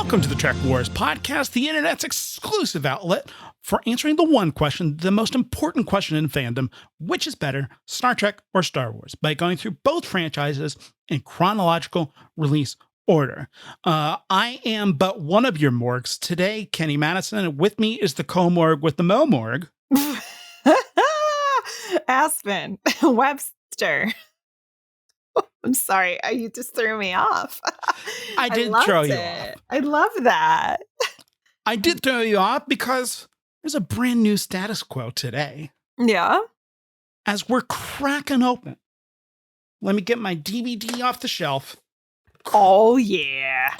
Welcome to the Trek Wars podcast, the internet's exclusive outlet for answering the one question, the most important question in fandom: which is better, Star Trek or Star Wars? By going through both franchises in chronological release order. I am but one of your morgs. Today, Kenny Madison, and with me is the co-morg with the mo-morg. Aspen, Webster. I'm sorry, you just threw me off. I did throw you off. I love that. I did throw you off because there's a brand new status quo today. Yeah. As we're cracking open. Let me get my DVD off the shelf. Oh, yeah.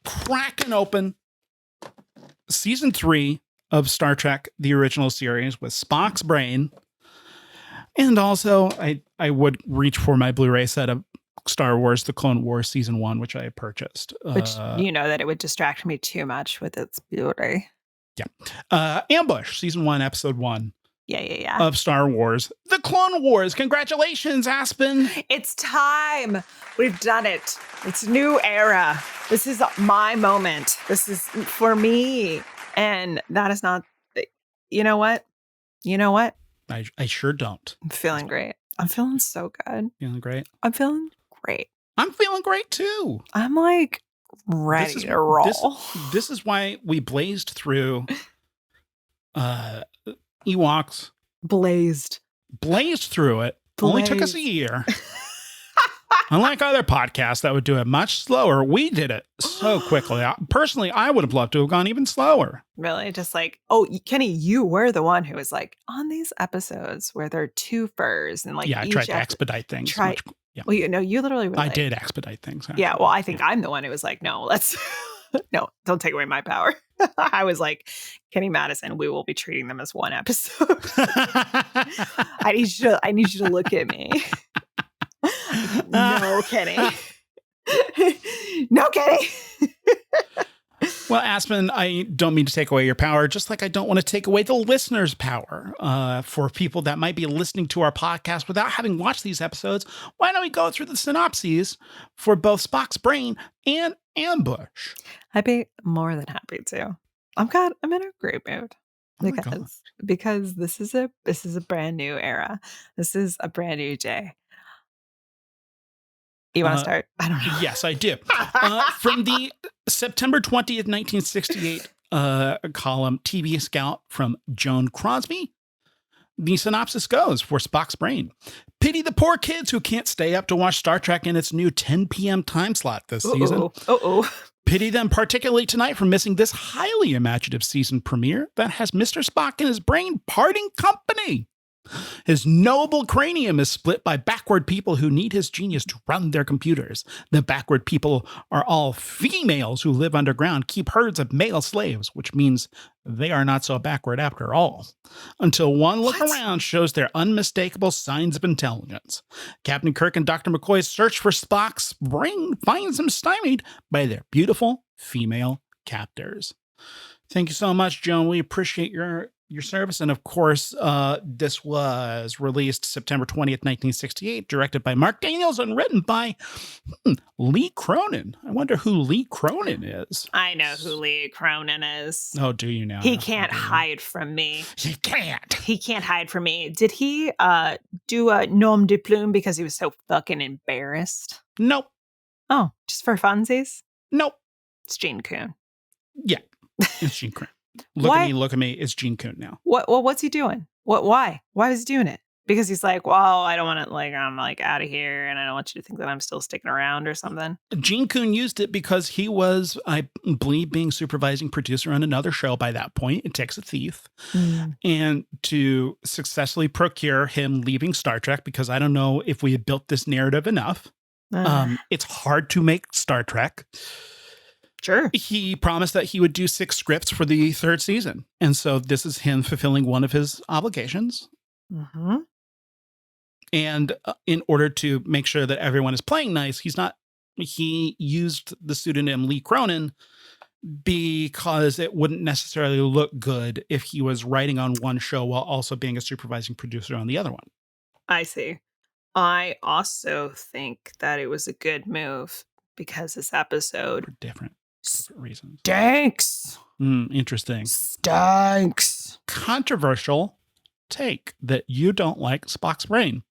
Cracking open season 3 of Star Trek, the original series, with Spock's brain. And also, I would reach for my Blu-ray set of Star Wars, The Clone Wars Season 1, which I purchased. Which, you know, that it would distract me too much with its beauty. Yeah. Ambush, Season 1, Episode 1. Yeah. Of Star Wars. The Clone Wars. Congratulations, Aspen. It's time. We've done it. It's a new era. This is my moment. This is for me. And that is not, you know what? I sure don't. I'm feeling great. I'm feeling so good. Feeling great? I'm feeling great. I'm feeling great too. I'm like ready to roll. This is why we blazed through Ewoks. Blazed Through it. Only took us a year. Unlike other podcasts that would do it much slower, we did it so quickly. Personally, I would have loved to have gone even slower. Really? Just like, oh, Kenny, you were the one who was like, on these episodes where there are two furs and like, yeah, I tried to expedite things. Yeah. Well, you literally were I did expedite things. Actually. Yeah, well, I think I'm the one who was like, no, no, don't take away my power. I was like, Kenny Madison, we will be treating them as one episode. I need you to look at me. No, Kenny. No, Kenny. Well, Aspen, I don't mean to take away your power, just like I don't want to take away the listeners' power. For people that might be listening to our podcast without having watched these episodes, why don't we go through the synopses for both Spock's Brain and Ambush? I'd be more than happy to. I'm in a great mood. Because this is a brand new era. This is a brand new day. You want to start? I don't know. Yes, I do. From the September 20th, 1968 column TV Scout from Joan Crosby, the synopsis goes for Spock's Brain. Pity the poor kids who can't stay up to watch Star Trek in its new 10 p.m. time slot this season. Pity them particularly tonight for missing this highly imaginative season premiere that has Mr. Spock and his brain parting company. His noble cranium is split by backward people who need his genius to run their computers. The backward people are all females who live underground, keep herds of male slaves, which means they are not so backward after all. Until one look around shows their unmistakable signs of intelligence. Captain Kirk and Dr. McCoy's search for Spock's brain finds them stymied by their beautiful female captors. Thank you so much, Joan. We appreciate your service. And of course, this was released September 20th, 1968, directed by Mark Daniels and written by Lee Cronin. I wonder who Lee Cronin is. I know who Lee Cronin is. Oh, do you now? He can't hide from me. He can't. He can't hide from me. Did he do a nom de plume because he was so fucking embarrassed? Nope. Oh, just for funsies? Nope. It's Gene Coon. Yeah, it's Gene Coon. Look at me. It's Gene Coon now. What's he doing? Why? Why was he doing it? Because he's like, well, I don't want to, like, I'm like out of here and I don't want you to think that I'm still sticking around or something. Gene Coon used it because he was, I believe, being supervising producer on another show by that point. It Takes a Thief. And to successfully procure him leaving Star Trek, because I don't know if we had built this narrative enough. It's hard to make Star Trek. Sure. He promised that he would do 6 scripts for the 3rd season. And so this is him fulfilling one of his obligations. Mm-hmm. And in order to make sure that everyone is playing nice, he used the pseudonym Lee Cronin because it wouldn't necessarily look good if he was writing on one show while also being a supervising producer on the other one. I see. I also think that it was a good move because this episode different. different reasons. Stinks. Interesting. Stinks. Controversial take that you don't like Spock's brain.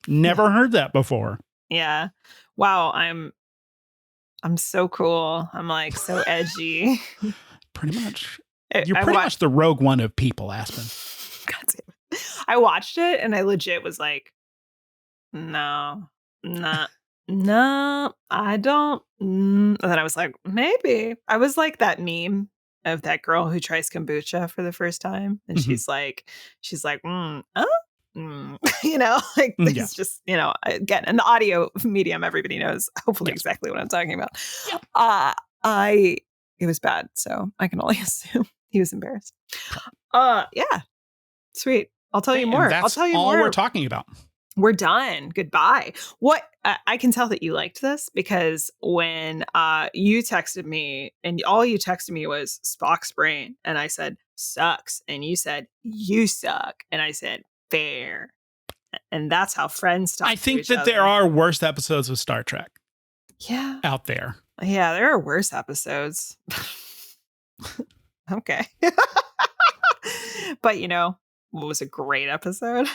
Never heard that before. Yeah. Wow. I'm so cool. I'm like so edgy. Pretty much. You're pretty much the Rogue One of people, Aspen. God damn it. I watched it and I legit was like, no, I don't. And then I was like, maybe. I was like that meme of that girl who tries kombucha for the first time. And she's like, you know, like it's just, you know, again, in the audio medium, everybody knows hopefully exactly what I'm talking about. Yep. It was bad. So I can only assume he was embarrassed. Yeah. Sweet. I'll tell you more. I'll tell you all more. We're talking about. We're done. Goodbye. What I can tell that you liked this because when you texted me and all you texted me was Spock's brain, and I said sucks, and you said you suck, and I said fair, and that's how friends talk. I think that there are worse episodes of Star Trek. Yeah, out there. Yeah, there are worse episodes. Okay, but you know what was a great episode?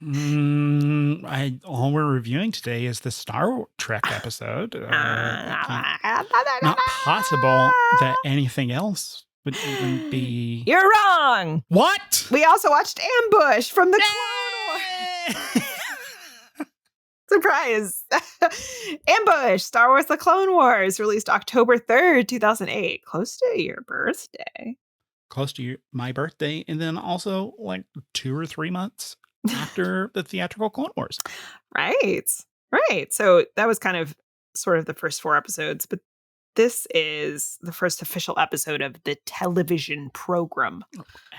All we're reviewing today is the Star Trek episode. Not possible that anything else would even be. You're wrong. What? We also watched Ambush from the Clone Wars. Surprise! Ambush, Star Wars: The Clone Wars, released October 3rd, 2008. Close to your birthday. Close to my birthday, and then also like 2 or 3 months after the theatrical Clone Wars. Right. So that was kind of sort of the first 4 episodes, but this is the first official episode of the television program.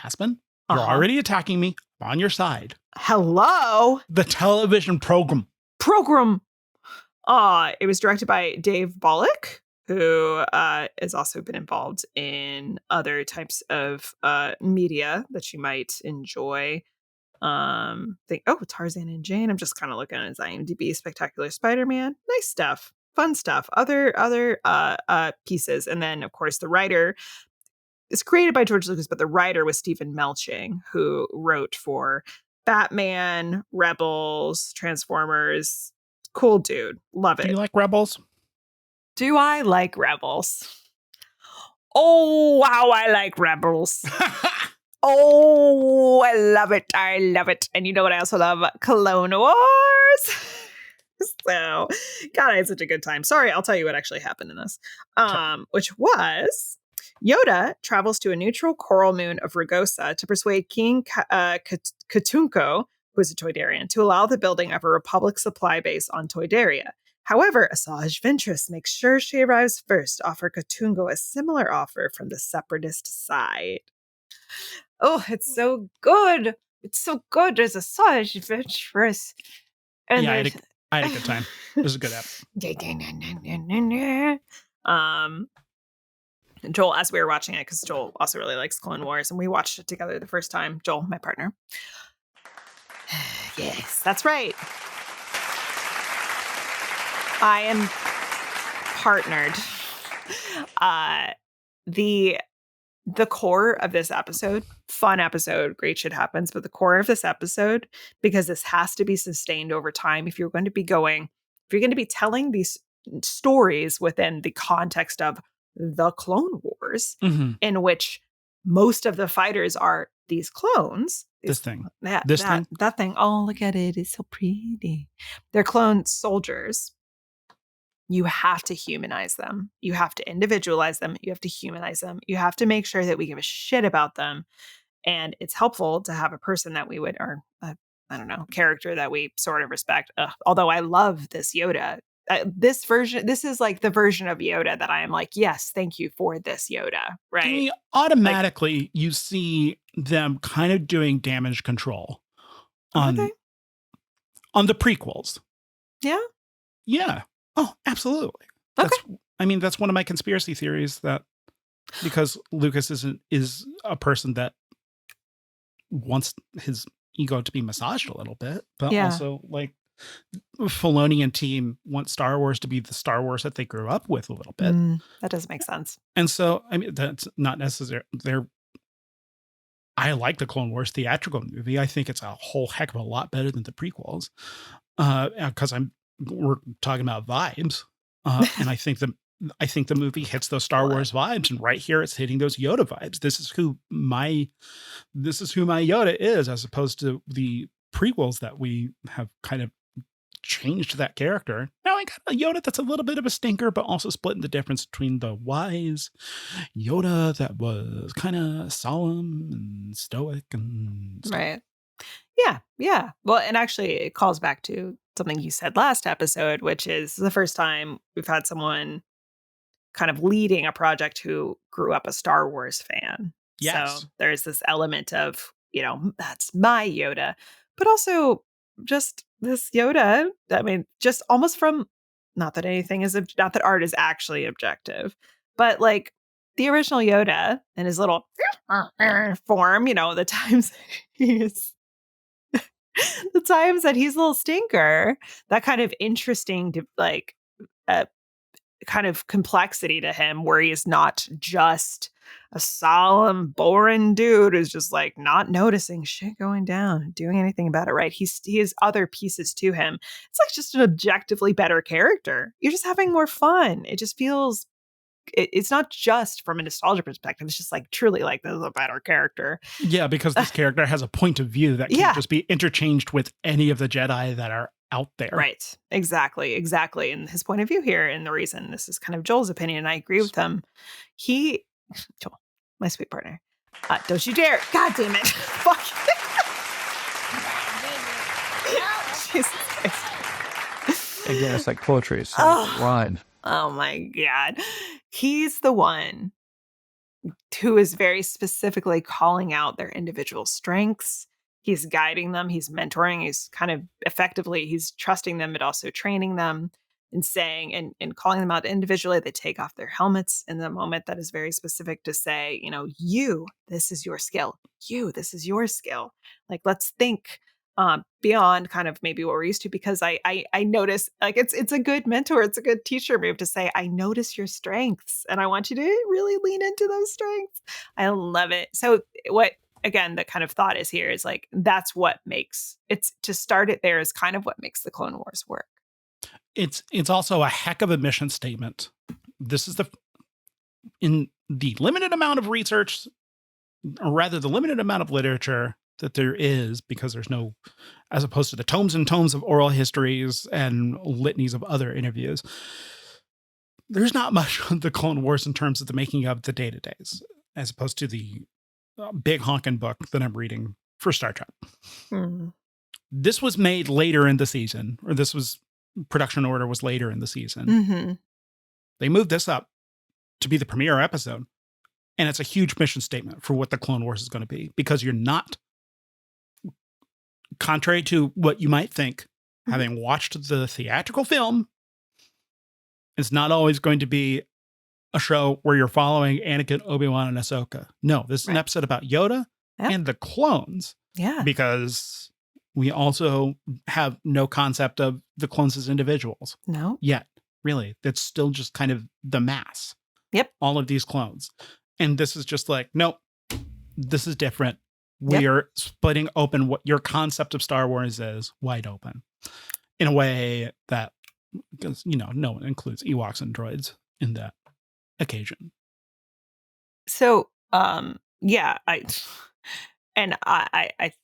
Aspen, you're already attacking me. I'm on your side. Hello? The television program. It was directed by Dave Bollock, who has also been involved in other types of media that you might enjoy. Tarzan and Jane. I'm just kind of looking at his IMDb. Spectacular Spider-Man. Nice stuff. Fun stuff. Other pieces. And then, of course, the writer is created by George Lucas, but the writer was Stephen Melching, who wrote for Batman, Rebels, Transformers. Cool dude. Love it. Do you like Rebels? Do I like Rebels? Oh, how I like Rebels. Oh, I love it. And you know what I also love? Clone Wars. So, God, I had such a good time. Sorry, I'll tell you what actually happened in this. Which was Yoda travels to a neutral coral moon of Ragosa to persuade King Katunko, who is a Toydarian, to allow the building of a Republic supply base on Toydaria. However, Asajj Ventress makes sure she arrives first to offer Katungo a similar offer from the Separatist side. Oh, it's so good. It's so good. There's Asajj Ventress. And yeah, I had a good time. It was a good app. Joel, as we were watching it, because Joel also really likes Clone Wars, and we watched it together the first time. Joel, my partner. Yes, that's right. I am partnered. The core of this episode, fun episode, great shit happens, but the core of this episode, because this has to be sustained over time, if you're going to be telling these stories within the context of the Clone Wars, in which most of the fighters are these clones. This thing. That thing. Oh, look at it. It's so pretty. They're clone soldiers. You have to humanize them. You have to individualize them. You have to humanize them. You have to make sure that we give a shit about them. And it's helpful to have a person that we would, or character that we sort of respect. Although I love this Yoda. This is like the version of Yoda that I am like, yes, thank you for this Yoda, right? I mean, automatically, you see them kind of doing damage control on the prequels. Yeah? Yeah. Oh, absolutely. Okay. That's one of my conspiracy theories, that because Lucas is a person that wants his ego to be massaged a little bit, but also like Filoni and team want Star Wars to be the Star Wars that they grew up with a little bit. That does make sense. And so, I mean, that's not necessary. I like the Clone Wars theatrical movie. I think it's a whole heck of a lot better than the prequels. Because we're talking about vibes. And I think the movie hits those Star Wars vibes, and right here it's hitting those Yoda vibes. This is who my Yoda is, as opposed to the prequels that we have kind of changed that character. Now I got a Yoda that's a little bit of a stinker, but also splitting the difference between the wise Yoda that was kind of solemn and stoic and stuff. Right. Yeah. Well, and actually it calls back to something you said last episode, which is the first time we've had someone kind of leading a project who grew up a Star Wars fan. Yes. So there's this element of, that's my Yoda, but also just this Yoda. I mean, just almost from, not that art is actually objective, but like the original Yoda and his little form, the times he's the times that he's a little stinker, that kind of interesting to like kind of complexity to him, where he is not just a solemn, boring dude who's just like not noticing shit going down and doing anything about it. Right? He has other pieces to him. It's like just an objectively better character. You're just having more fun. It just feels. It's not just from a nostalgia perspective. It's just like truly like this is a better character. Yeah, because this character has a point of view that can't just be interchanged with any of the Jedi that are out there. Right. Exactly. And his point of view here, and the reason this is kind of Joel's opinion, and I agree with him. Joel, my sweet partner, don't you dare. God damn it. Fuck. Jesus Christ. Again, it's like poetry. It's rhyme. Oh my God. He's the one who is very specifically calling out their individual strengths. He's guiding them. He's mentoring. He's kind of effectively, he's trusting them, but also training them and saying and calling them out individually. They take off their helmets in the moment that is very specific to say, you, this is your skill. You, this is your skill. Like, let's think beyond kind of maybe what we're used to, because I notice, like, it's a good mentor. It's a good teacher move to say, I notice your strengths and I want you to really lean into those strengths. I love it. So again, the kind of thought is here is like, that's what makes it's to start it there is kind of what makes the Clone Wars work. It's also a heck of a mission statement. This is in the limited amount of research, or rather the limited amount of literature that there is, because there's no, as opposed to the tomes and tomes of oral histories and litanies of other interviews, there's not much of the Clone Wars in terms of the making of the day-to-days, as opposed to the big honking book that I'm reading for Star Trek. This was made later in the season, or production order was later in the season. They moved this up to be the premiere episode, and it's a huge mission statement for what the Clone Wars is going to be, because you're not, contrary to what you might think, having watched the theatrical film, it's not always going to be a show where you're following Anakin, Obi-Wan, and Ahsoka. No, this is an episode about Yoda and the clones. Yeah. Because we also have no concept of the clones as individuals. No. Yet, really. That's still just kind of the mass. Yep. All of these clones. And this is just like, nope, this is different. We are splitting open what your concept of Star Wars is wide open. In a way that, because, no one includes Ewoks and droids in that occasion. So, I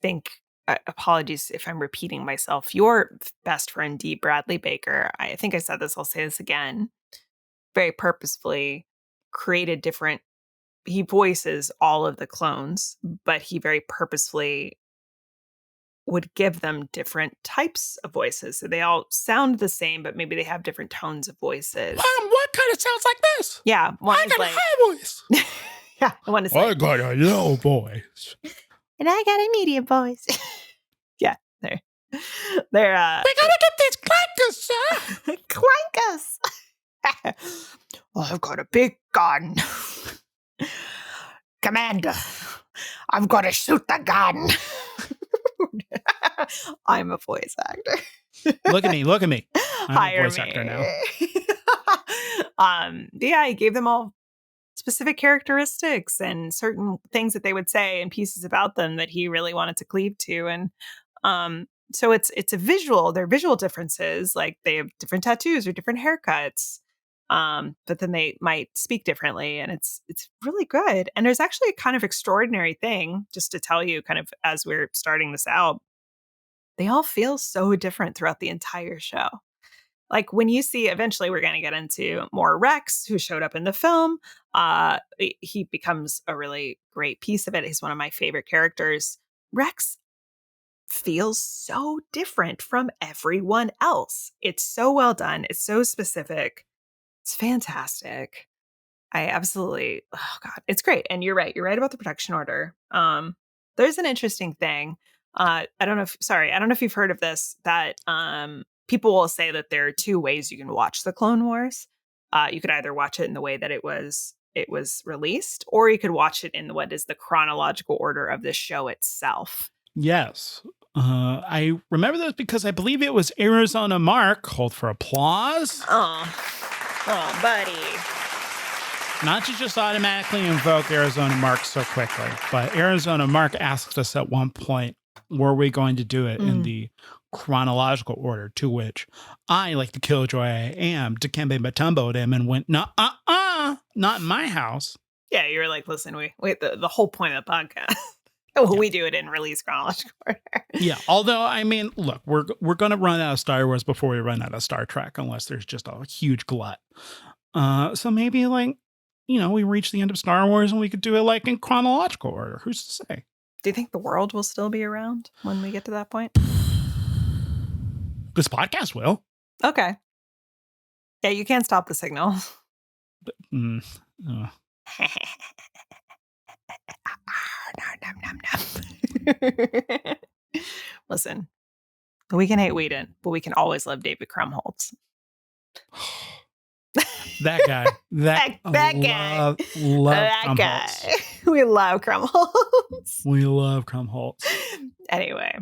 think, apologies if I'm repeating myself, your best friend, D. Bradley Baker, I think I said this, I'll say this again, very purposefully created different, he voices all of the clones, but he very purposefully would give them different types of voices. So they all sound the same, but maybe they have different tones of voices. What kind of sounds like this? Yeah. I got a high voice. Yeah. One is I got a low voice. And I got a medium voice. Yeah. They're we gotta get these clankers, sir. Clankers. I've got a big gun. Commander, I've got to shoot the gun. I'm a voice actor. Look at me. Look at me. I'm a Hire voice me. actor now. Yeah, he gave them all specific characteristics and certain things that they would say and pieces about them that he really wanted to cleave to. And so it's a visual, they're visual differences, like they have different tattoos or different haircuts. But then they might speak differently, and it's really good. And there's actually a kind of extraordinary thing, just to tell you, kind of as we're starting this out, they all feel so different throughout the entire show. Like when you see, eventually we're going to get into more Rex, who showed up in the film. He becomes a really great piece of it. He's one of my favorite characters. Rex feels so different from everyone else. It's so well done. It's so specific. It's fantastic. I absolutely, oh God, it's great. And you're right. You're right about the production order. There's an interesting thing. I don't know if you've heard of this, that people will say that there are two ways you can watch the Clone Wars. You could either watch it in the way that it was released, or you could watch it in what is the chronological order of the show itself. Yes. I remember this because I believe it was Arizona Mark. Hold for applause. Oh, buddy. Not to just automatically invoke Arizona Mark so quickly, but Arizona Mark asked us at one point, were we going to do it in the chronological order? To which I, like the killjoy I am, Dikembe Mutombo'd him and went, not in my house. Yeah, you were like, listen, wait, the whole point of the podcast. We do it in release chronological order. Yeah, although, I mean, look, we're going to run out of Star Wars before we run out of Star Trek, unless there's just a huge glut. So maybe, like, we reach the end of Star Wars and we could do it, like, in chronological order. Who's to say? Do you think the world will still be around when we get to that point? This podcast will. Okay. Yeah, you can't stop the signal. Listen, we can hate Whedon, but we can always love David Krumholtz. That guy. That guy. Love that Krumholtz. Guy. We love Krumholtz. We love Krumholtz. Anyway,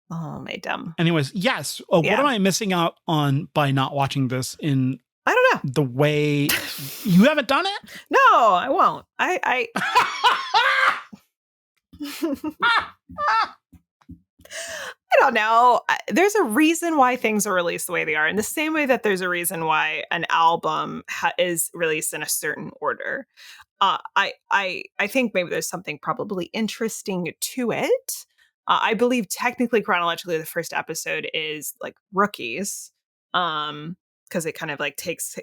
my dumb. Anyways, yes. What am I missing out on by not watching this in? I don't know. The way you haven't done it? No, I won't. I don't know. There's a reason why things are released the way they are, in the same way that there's a reason why an album is released in a certain order. I think maybe there's something probably interesting to it. I believe technically, chronologically, the first episode is like Rookies, because it kind of like takes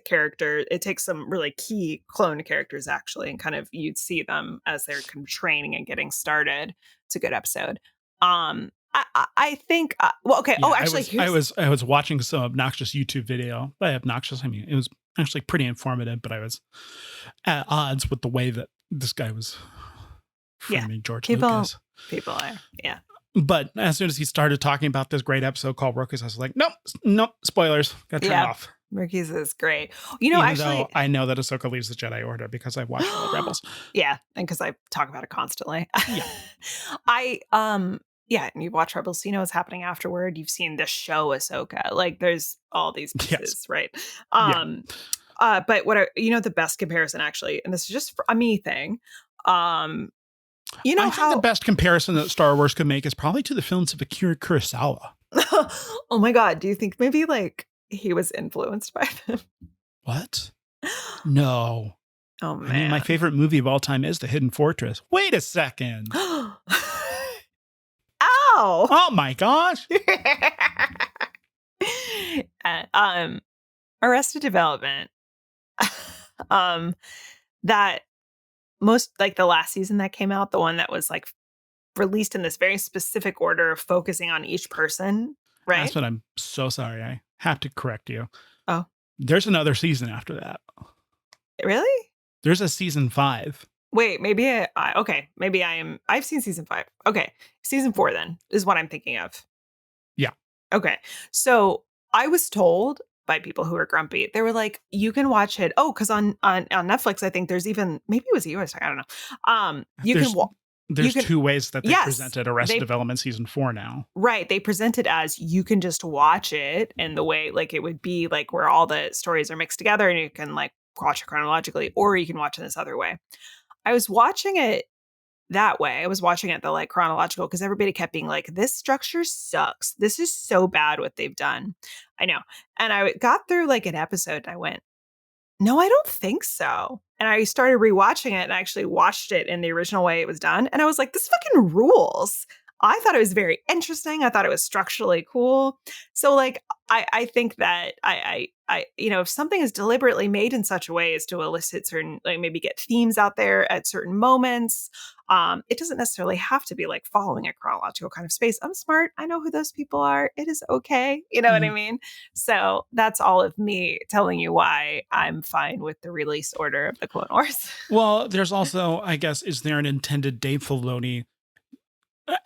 some really key clone characters actually, and kind of you'd see them as they're kind of training and getting started. It's a good episode. I think. Well, okay. Yeah, Actually, I was watching some obnoxious YouTube video. By obnoxious, I mean it was actually pretty informative, but I was at odds with the way that this guy was framing George Lucas. People are, yeah. But as soon as he started talking about this great episode called Rookies, I was like, nope, spoilers. Got to turn it off. Rookies is great. Even though I know that Ahsoka leaves the Jedi Order because I watched all the Rebels. Yeah, and because I talk about it constantly. Yeah. Yeah, and you watch Rebels, you know what's happening afterward. You've seen the show Ahsoka. Like, there's all these pieces, right? But the best comparison, actually, and this is just a me thing. I think the best comparison that Star Wars could make is probably to the films of Akira Kurosawa. Oh my God. Do you think maybe like he was influenced by them? What? No. Oh man. I mean, my favorite movie of all time is The Hidden Fortress. Wait a second. Ow. Oh my gosh. Arrested Development. That most like the last season that came out, the one that was like released in this very specific order, focusing on each person, right? That's what I'm so sorry. I have to correct you. Oh. There's another season after that. Really? There's a season 5. Wait, maybe I've seen season 5. Okay. Season 4 then is what I'm thinking of. Yeah. Okay. So I was told by people who are grumpy, they were like, you can watch it. Oh, because on Netflix, I think there's even, maybe it was US, I don't know. There's two ways that they Yes, presented Arrested Development season 4 now. Right. They present it as you can just watch it in the way like it would be like where all the stories are mixed together and you can like watch it chronologically, or you can watch it this other way. I was watching it that way. I was watching it the like chronological because everybody kept being like, this structure sucks. This is so bad what they've done. I know. And I got through like an episode and I went, no, I don't think so. And I started rewatching it and I actually watched it in the original way it was done. And I was like, this fucking rules. I thought it was very interesting. I thought it was structurally cool. So like, I think that I if something is deliberately made in such a way as to elicit certain, like maybe get themes out there at certain moments, it doesn't necessarily have to be like following a chronological kind of space. I'm smart. I know who those people are. It is okay. You know what I mean? So that's all of me telling you why I'm fine with the release order of the Clone Wars. Well, there's also, I guess, is there an intended Dave Filoni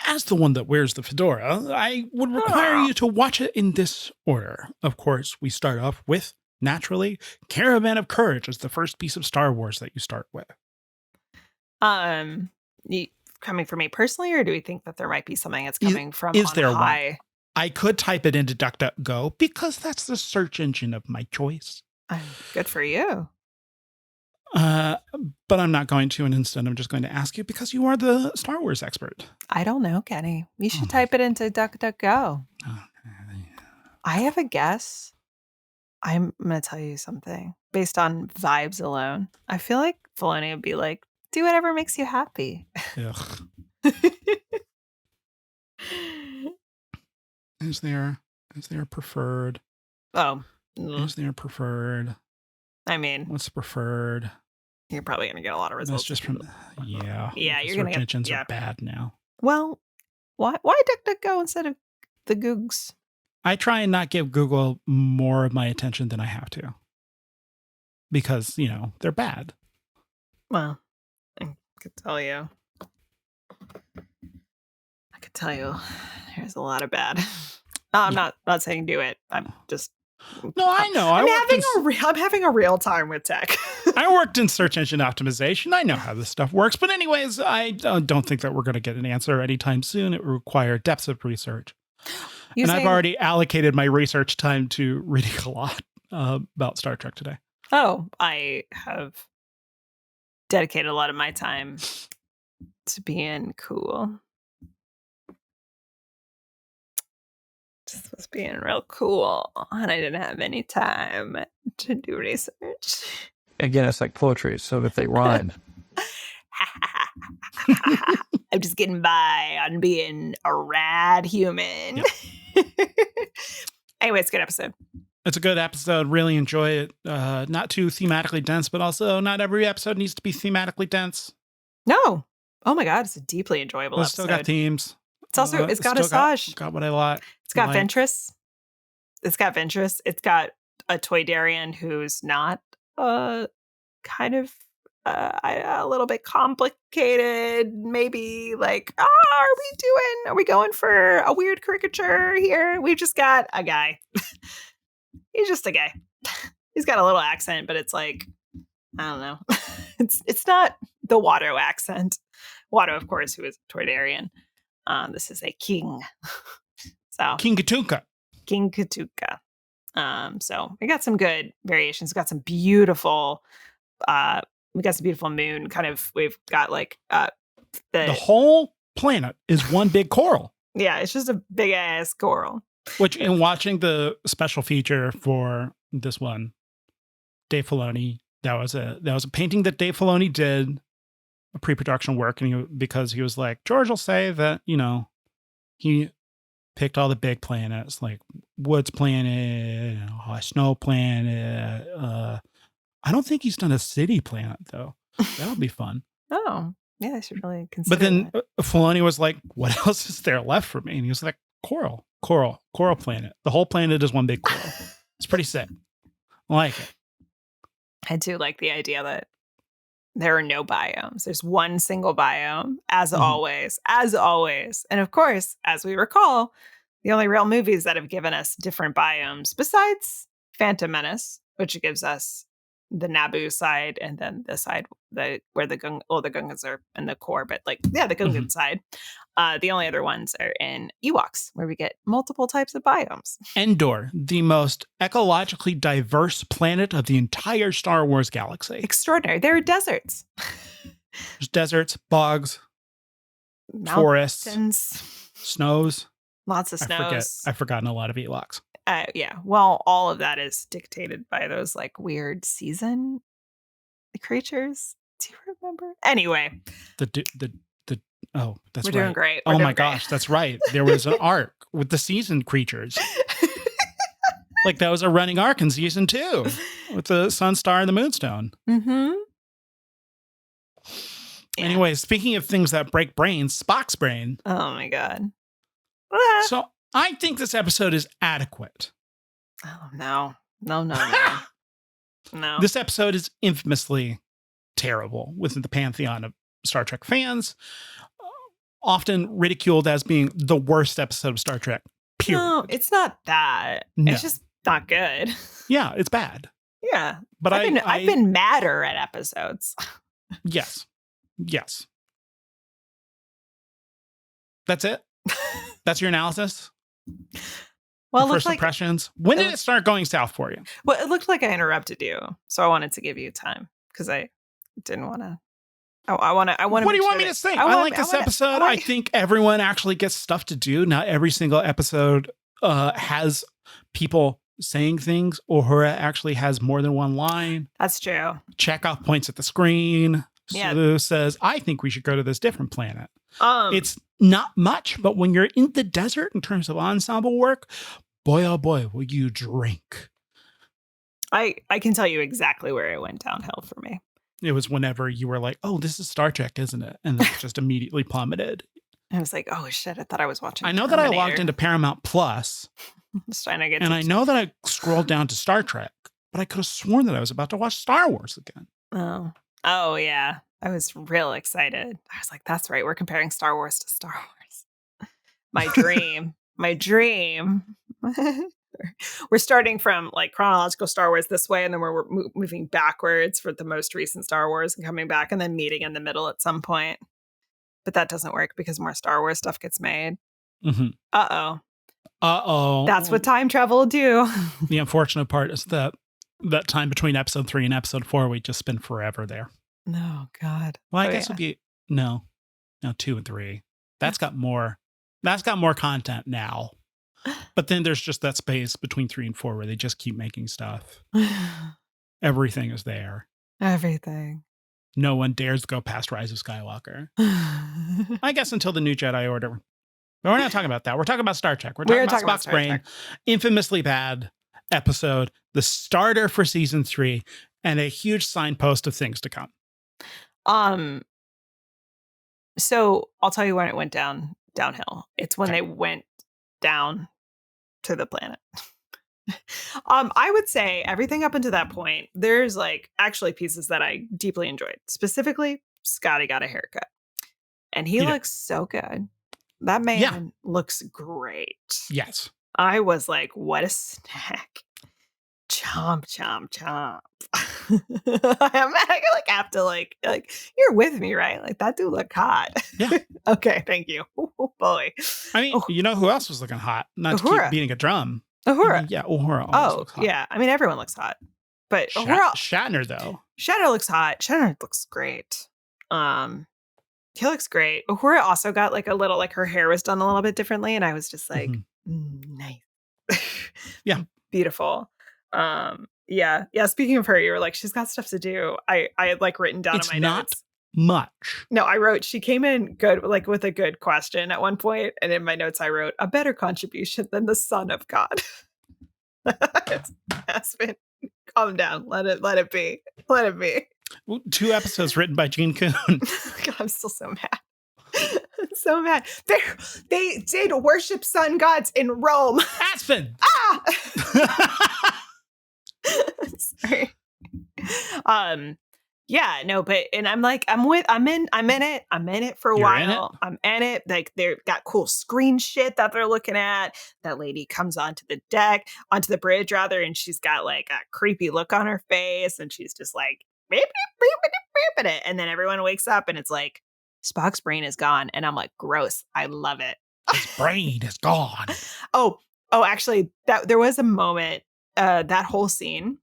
as the one that wears the fedora? I would require you to watch it in this order. Of course, we start off with, naturally, Caravan of Courage as the first piece of Star Wars that you start with. Coming from me personally, or do we think that there might be something that's coming from is on there high? One? I could type it into DuckDuckGo because that's the search engine of my choice. Good for you. But I'm not going to, and instead I'm just going to ask you because you are the Star Wars expert. I don't know, Kenny. You should type it into DuckDuckGo. I have a guess. I'm going to tell you something based on vibes alone. I feel like Filoni would be like, do whatever makes you happy. Is there preferred? Oh. Is there preferred? I mean, what's preferred? You're probably going to get a lot of results. That's just from, yeah. Yeah, you're going to get, engines are bad now. Well, why DuckDuckGo instead of the Googs? I try and not give Google more of my attention than I have to. Because, they're bad. Well, I could tell you. There's a lot of bad. I'm not saying do it. I'm just... No, I know. I'm having a real time with tech. I worked in search engine optimization. I know how this stuff works. But anyways, I don't think that we're going to get an answer anytime soon. It will require depths of research. I've already allocated my research time to reading a lot about Star Trek today. Oh, I have dedicated a lot of my time to being cool. This was being real cool, and I didn't have any time to do research. Again, it's like poetry, so if they rhyme. I'm just getting by on being a rad human. Yep. Anyway, it's a good episode. It's a good episode. Really enjoy it. Not too thematically dense, but also not every episode needs to be thematically dense. No. Oh my God, it's a deeply enjoyable episode. It's still got themes. It's also, it's got Asajj. Got what I like. It's got Ventress. It's got a Toydarian who's not kind of a little bit complicated. Maybe like, are we going for a weird caricature here? We've just got a guy. He's just a guy. He's got a little accent, but it's like, I don't know. It's not the Watto accent. Watto, of course, who is Toydarian. This is a king. So King Katuka. So we got some good variations. We got some beautiful moon kind of. We've got like the whole planet is one big coral. Yeah, it's just a big ass coral. Which, in watching the special feature for this one, Dave Filoni, that was a painting that Dave Filoni did, a pre-production work, and because he was like, George will say that he picked all the big planets like Woods Planet, Snow Planet. I don't think he's done a city planet though. That'll be fun. Oh, yeah, I should really consider. But then Filoni was like, "What else is there left for me?" And he was like, "Coral planet. The whole planet is one big coral. It's pretty sick. I like it." I do like the idea that there are no biomes. There's one single biome, as always. And of course, as we recall, the only real movies that have given us different biomes, besides Phantom Menace, which gives us the Naboo side, and then the side where the Gungans are in the core, but like, yeah, the Gungan side. The only other ones are in Ewoks, where we get multiple types of biomes. Endor, the most ecologically diverse planet of the entire Star Wars galaxy. Extraordinary. There are deserts. There's deserts, bogs, forests, snows. Lots of snows. I've forgotten a lot of Ewoks. Yeah. Well, all of that is dictated by those like weird season creatures. Do you remember? Anyway. That's We're right. doing great. Oh my gosh, that's right. There was an arc with the season creatures. Like that was a running arc in season 2 with the Sun Star and the Moonstone. Mm-hmm. Yeah. Anyway, speaking of things that break brains, Spock's brain. Oh my God. So I think this episode is adequate. Oh no. No. This episode is infamously terrible within the pantheon of Star Trek fans. Often ridiculed as being the worst episode of Star Trek. Period. No, it's not that. No. It's just not good. Yeah, it's bad. Yeah. But I've been madder at episodes. Yes. That's it? That's your analysis? Well, first impressions? When did it start going south for you? Well, it looked like I interrupted you, so I wanted to give you time because I didn't want to. I want to. What do you want me to say? I like this episode. I think everyone actually gets stuff to do. Not every single episode has people saying things, or Uhura actually has more than one line. That's true. Chekhov points at the screen. Yeah. Sulu says, I think we should go to this different planet. It's not much, but when you're in the desert in terms of ensemble work, boy, oh boy, will you drink. I can tell you exactly where it went downhill for me. It was whenever you were like, oh, this is Star Trek, isn't it? And then it just immediately plummeted. I was like, oh shit, I thought I was watching I know Terminator. that I logged into Paramount Plus. Just trying to get and I know that I scrolled down to Star Trek, but I could have sworn that I was about to watch Star Wars again. Oh yeah. I was real excited. I was like, that's right. We're comparing Star Wars to Star Wars. My dream. My dream. We're starting from like chronological Star Wars this way, and then we're moving backwards for the most recent Star Wars and coming back and then meeting in the middle at some point. But that doesn't work because more Star Wars stuff gets made. Mm-hmm. Uh-oh. That's what time travel will do. The unfortunate part is that time between episode 3 and episode 4, we just spend forever there. No, God. Well, I guess it'll be no, 2 and 3. That's got more content now. But then there's just that space between 3 and 4 where they just keep making stuff. Everything is there. Everything. No one dares go past Rise of Skywalker. I guess until the New Jedi Order. But we're not talking about that. We're talking about Star Trek. We're talking about Spock's Brain. Infamously bad episode. The starter for season 3. And a huge signpost of things to come. So I'll tell you when it went downhill. It's when they went down to the planet. I would say everything up until that point, there's like actually pieces that I deeply enjoyed. Specifically, Scotty got a haircut. And he looks so good. That man looks great. Yes. I was like, what a snack. Chomp, chomp, chomp. I like have to like you're with me, right? Like that dude look hot. Yeah. Okay, thank you. Oh, boy. I mean, you know who else was looking hot? Not Uhura. to keep beating a drum. Uhura. I mean, yeah, Uhura. Oh, yeah. I mean, everyone looks hot. But Shatner, though. Shatner looks hot. Shatner looks great. He looks great. Uhura also got like a little, like her hair was done a little bit differently, and I was just like, nice. Yeah. Beautiful. Yeah. Speaking of her, you were like, she's got stuff to do. I had like written down in my notes. Much. No, I wrote, she came in good, like with a good question at one point, and in my notes I wrote, a better contribution than the Son of God. Aspen, calm down. Let it be. Let it be. 2 episodes written by Gene Kuhn. God, I'm still so mad. I'm so mad. They did worship sun gods in Rome. Aspen. Sorry. Yeah, no, but and I'm like, I'm in it for a You're in it? while. I'm in it. Like they've got cool screen shit that they're looking at. That lady comes onto the bridge rather, and she's got like a creepy look on her face, and she's just like beep, beep, beep, beep, beep, beep, and then everyone wakes up and it's like Spock's brain is gone. And I'm like, gross. I love it. His brain is gone. Oh, actually, that there was a moment, that whole scene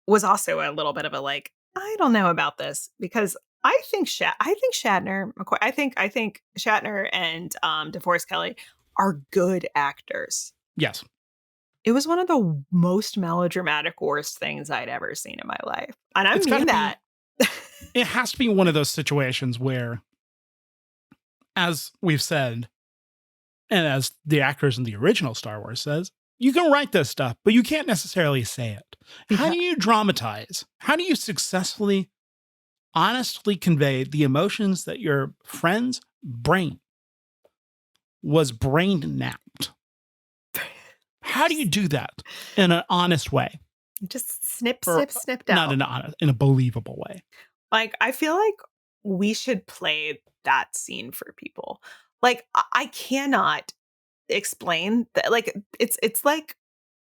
was also a little bit of a like, I don't know about this because I think Shatner, I think Shatner and DeForest Kelly are good actors. Yes. It was one of the most melodramatic, worst things I'd ever seen in my life, and I It's gotta mean that. It has to be one of those situations where, as we've said, and as the actors in the original Star Wars says, you can write this stuff, but you can't necessarily say it. How do you dramatize? How do you successfully, honestly convey the emotions that your friend's brain was brain napped? How do you do that in an honest way? Just snip, Or snip, not out. in a believable way. Like, I feel like we should play that scene for people. Like, I cannot explain that. Like, it's like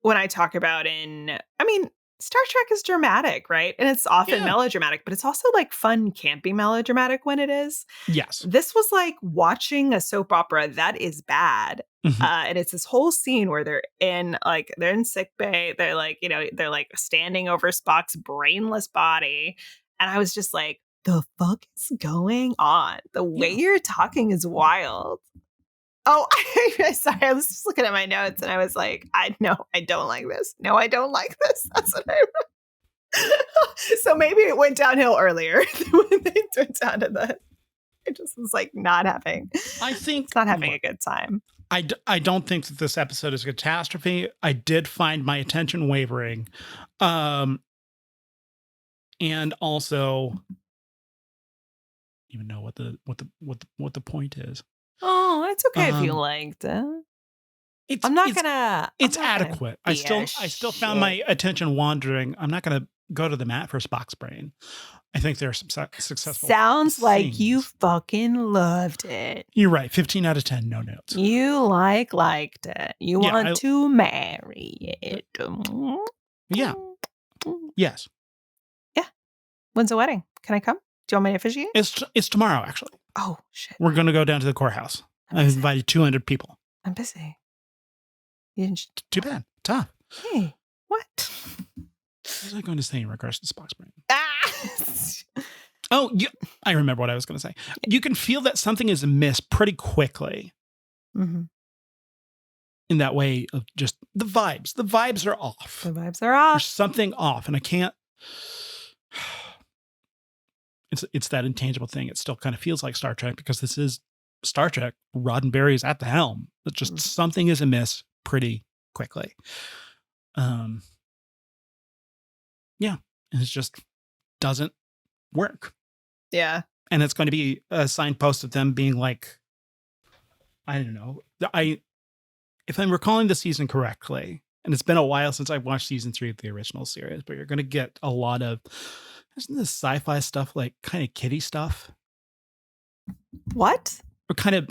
when I talk about Star Trek is dramatic, right? And it's often Yeah. melodramatic, but it's also like fun, campy melodramatic when it is. Yes. This was like watching a soap opera that is bad. Mhm. And it's this whole scene where they're in sick bay. They're like, they're like standing over Spock's brainless body. And I was just like, the fuck is going on? The way you're talking is wild. Oh, sorry. I was just looking at my notes and I was like, I don't like this. No, I don't like this. That's what I wrote. So maybe it went downhill earlier when they went down to the. It just was like not having. I think it's not having a good time. I don't think that this episode is a catastrophe. I did find my attention wavering, and also even know what the point is. Oh, it's okay if you liked it. I'm not gonna. It's adequate. I still found my attention wandering. I'm not gonna go to the mat for Spock's brain. I think there's some successful. Sounds like things. you fucking loved it. You're right. 15 out of 10. No notes. You liked it. You want to marry it. Yeah. Yes. Yeah. When's the wedding? Can I come? Do you want me to officiate? It's tomorrow, actually. Oh shit. We're gonna go down to the courthouse. I've invited 200 people. I'm busy. You didn't Too bad. Tough. Hey, what? What was I going to say in regards to Spock's brain? Ah! I remember what I was going to say. You can feel that something is amiss pretty quickly. Mm-hmm. In that way of just the vibes. The vibes are off. The vibes are off. There's something off, and I can't. It's that intangible thing. It still kind of feels like Star Trek because this is Star Trek. Roddenberry is at the helm. It's just something is amiss pretty quickly. Yeah, and it just doesn't work. Yeah, and it's going to be a signpost of them being like, I don't know. If I'm recalling the season correctly, and it's been a while since I've watched season 3 of the original series, but you're going to get a lot of, isn't this sci-fi stuff like kind of kiddie stuff? What? Or kind of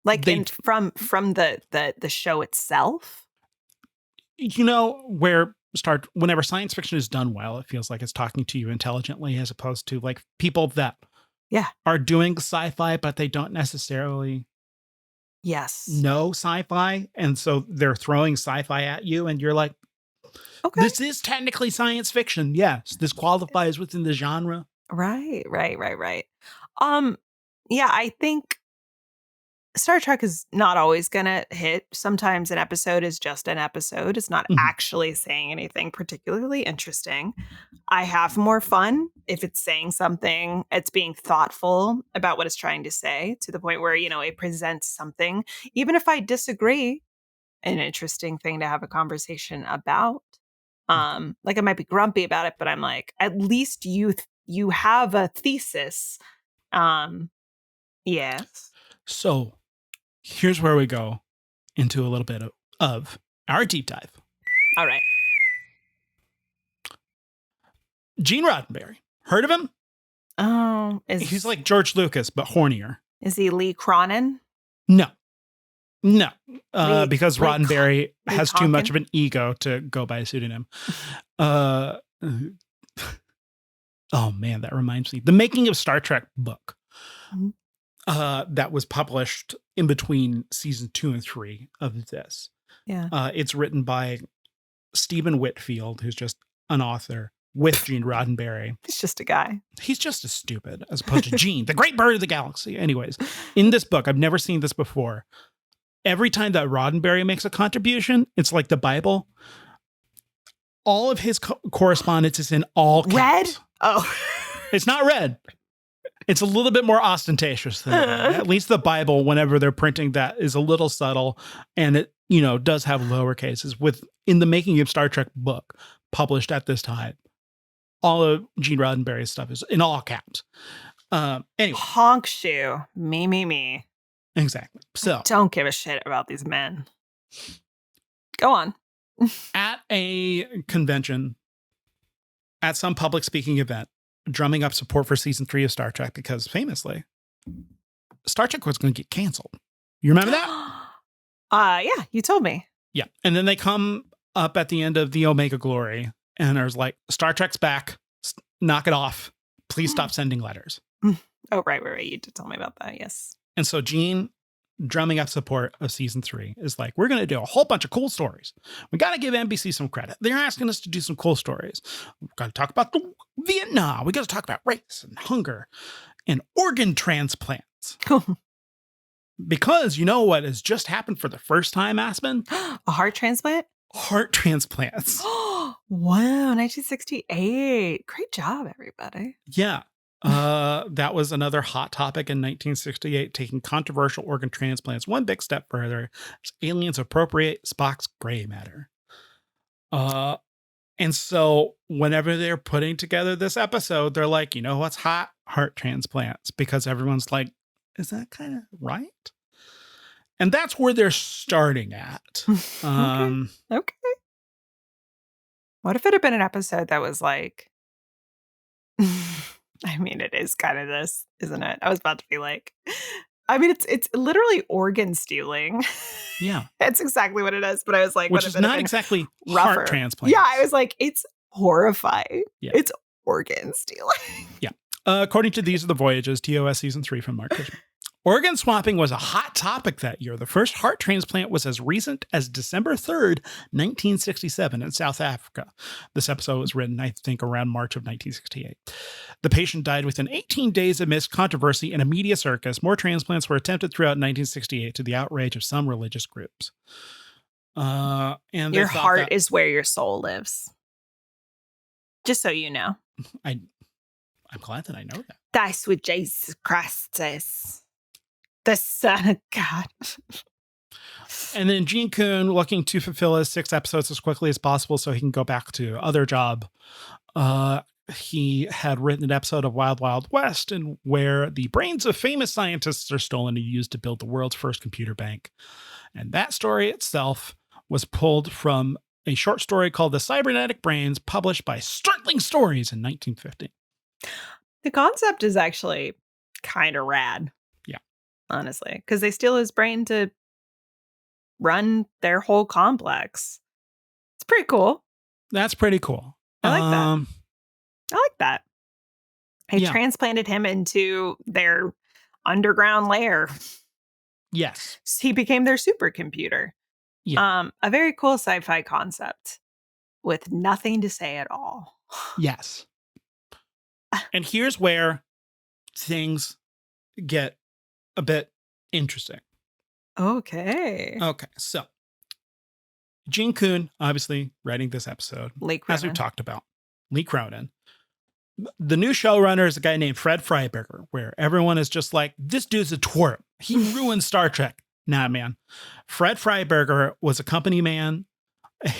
like from the show itself? You know, whenever science fiction is done well, it feels like it's talking to you intelligently as opposed to like people that are doing sci-fi, but they don't necessarily know sci-fi. And so they're throwing sci-fi at you and you're like, okay, this is technically science fiction. Yes, this qualifies within the genre. Right. Yeah, I think Star Trek is not always going to hit. Sometimes an episode is just an episode. It's not actually saying anything particularly interesting. I have more fun if it's saying something, it's being thoughtful about what it's trying to say to the point where, it presents something. Even if I disagree, an interesting thing to have a conversation about. Like I might be grumpy about it, but I'm like, at least you have a thesis. Yes. So here's where we go into a little bit of our deep dive. All right. Gene Roddenberry. Heard of him? Oh, He's like George Lucas, but hornier. Is he Lee Cronin? No. Lee- Because Lee Roddenberry Lee has too much Conkin? of an ego to go by a pseudonym. Oh man, that reminds me. The Making of Star Trek book Mhm. that was published in between season 2 and 3 of this. Yeah. It's written by Stephen Whitfield, who's just an author, with Gene Roddenberry. He's just a guy. He's just as stupid as opposed to Gene, the great bird of the galaxy. Anyways, in this book, I've never seen this before. Every time that Roddenberry makes a contribution, it's like the Bible. All of his correspondence is in all caps. Red? Oh. It's not red. It's a little bit more ostentatious than that. At least the Bible, whenever they're printing that, is a little subtle, and it, does have lower cases. In the Making of Star Trek book, published at this time, all of Gene Roddenberry's stuff is in all caps. Anyway, Honk shoe. Me. exactly. So Don't give a shit about these men. Go on. at a convention, at some public speaking event, drumming up support for season 3 of Star Trek because famously, Star Trek was going to get canceled. You remember that? Yeah, you told me. Yeah. And then they come up at the end of the Omega Glory and there's like, Star Trek's back. Knock it off. Please stop sending letters. Oh, right. You did tell me about that. Yes. And so Gene, drumming up support of season 3, is like, we're going to do a whole bunch of cool stories. We got to give NBC some credit. They're asking us to do some cool stories. We've got to talk about the Vietnam. We got to talk about race and hunger and organ transplants. Because you know what has just happened for the first time, Aspen? A heart transplant? Heart transplants. Wow, 1968. Great job, everybody. Yeah. That was another hot topic in 1968, taking controversial organ transplants one big step further as aliens appropriate Spock's gray matter. And so whenever they're putting together this episode, they're like, you know what's hot? Heart transplants. Because everyone's like, is that kind of right? And that's where they're starting at. Okay. What if it had been an episode that was like, I mean, it is kind of this, isn't it? I was about to be like, I mean, it's literally organ stealing. Yeah. That's exactly what it is. But I was like, which is not exactly rougher. Heart transplants. Yeah, I was like, it's horrifying. Yeah. It's organ stealing. Yeah. According to These Are the Voyages, TOS Season 3 from Mark Cushman. Organ swapping was a hot topic that year. The first heart transplant was as recent as December 3rd, 1967 in South Africa. This episode was written, I think, around March of 1968. The patient died within 18 days amidst controversy in a media circus. More transplants were attempted throughout 1968 to the outrage of some religious groups. And your heart is where your soul lives. Just so you know. I'm glad that I know that. That's what Jesus Christ says. The Son of God. And then Gene Kuhn, looking to fulfill his 6 episodes as quickly as possible so he can go back to other job. He had written an episode of Wild Wild West and where the brains of famous scientists are stolen and used to build the world's first computer bank. And that story itself was pulled from a short story called The Cybernetic Brains, published by Startling Stories in 1950. The concept is actually kind of rad. Yeah. Honestly. Because they steal his brain to run their whole complex. It's pretty cool. That's pretty cool. I like that. I like that. They Yeah. transplanted him into their underground lair. Yes. He became their supercomputer. Yeah. A very cool sci-fi concept with nothing to say at all. Yes. And here's where things get a bit interesting. Okay. Okay, so Gene Kuhn, obviously writing this episode, Lee as we've Cronin. talked about, Lee Cronin. The new showrunner is a guy named Fred Freiberger, where everyone is just like, this dude's a twerp. He ruined Star Trek. Nah, man. Fred Freiberger was a company man,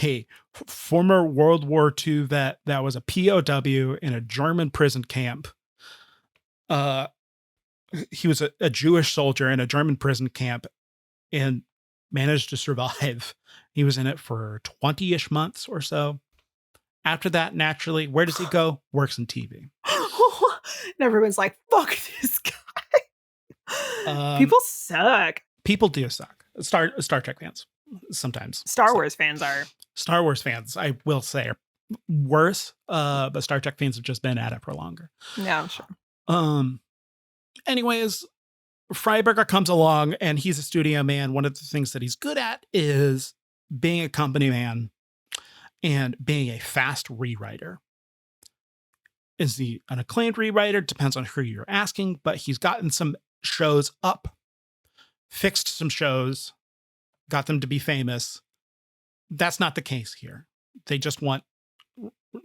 a former World War II vet that was a POW in a German prison camp. He was a Jewish soldier in a German prison camp and managed to survive. He was in it for 20-ish months or so. After that, naturally, where does he go? Works in TV. And everyone's like, fuck this guy. People suck. People do suck. Star Trek fans sometimes. Star Wars fans are. Star Wars fans, I will say, are worse. But Star Trek fans have just been at it for longer. Yeah, I'm sure. Anyways, Freiberger comes along and he's a studio man. One of the things that he's good at is being a company man and being a fast rewriter. Is he an acclaimed rewriter? Depends on who you're asking, but he's gotten some shows up, fixed some shows, got them to be famous. That's not the case here. They just want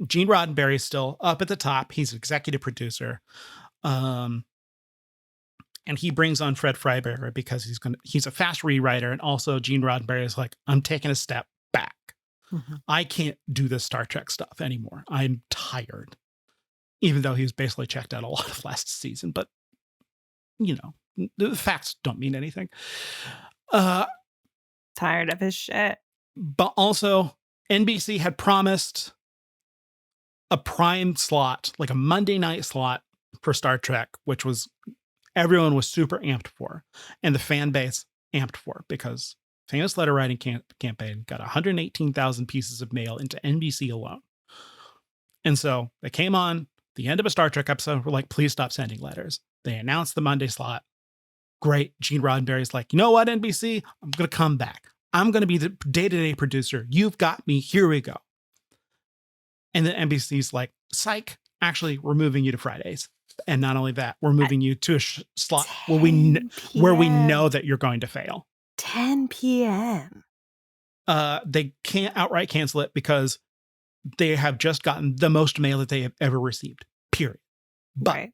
Gene Roddenberry still up at the top. He's executive producer. And he brings on Fred Freiberger because he's a fast rewriter. And also Gene Roddenberry is like, I'm taking a step back. Mm-hmm. I can't do this Star Trek stuff anymore. I'm tired. Even though he was basically checked out a lot of last season. But, you know, the facts don't mean anything. Tired of his shit. But also, NBC had promised a prime slot, like a Monday night slot for Star Trek, which was everyone was super amped for. And the fan base amped for because Famous Letter Writing Campaign got 118,000 pieces of mail into NBC alone. And so they came on the end of a Star Trek episode. We're like, please stop sending letters. They announced the Monday slot. Great. Gene Roddenberry's like, you know what, NBC? I'm going to come back. I'm going to be the day-to-day producer. You've got me. Here we go. And then NBC's like, psych, actually, we're moving you to Fridays. And not only that, we're moving you to a slot where we know that you're going to fail. 10 p.m. They can't outright cancel it because they have just gotten the most mail that they have ever received, period. But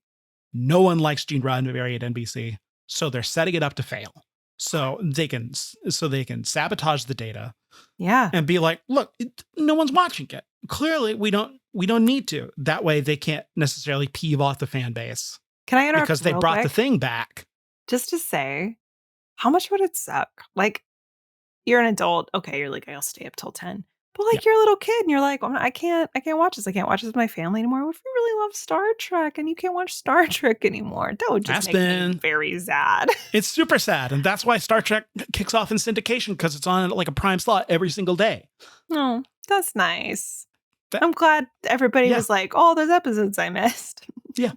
no one likes Gene Roddenberry at NBC, so they're setting it up to fail. So they can sabotage the data. Yeah. And be like, look, no one's watching it. Clearly, we don't need to. That way they can't necessarily peeve off the fan base. Can I interrupt? Because they brought the thing back. Just to say, how much would it suck? Like, you're an adult. Okay, you're like, I'll stay up till 10. But like, you're a little kid and you're like, I can't watch this. I can't watch this with my family anymore. What if you really love Star Trek and you can't watch Star Trek anymore? That would just Aspen. make me very sad. It's super sad. And that's why Star Trek kicks off in syndication, because it's on like a prime slot every single day. Oh, that's nice. I'm glad everybody was like, oh, those episodes I missed. Yeah.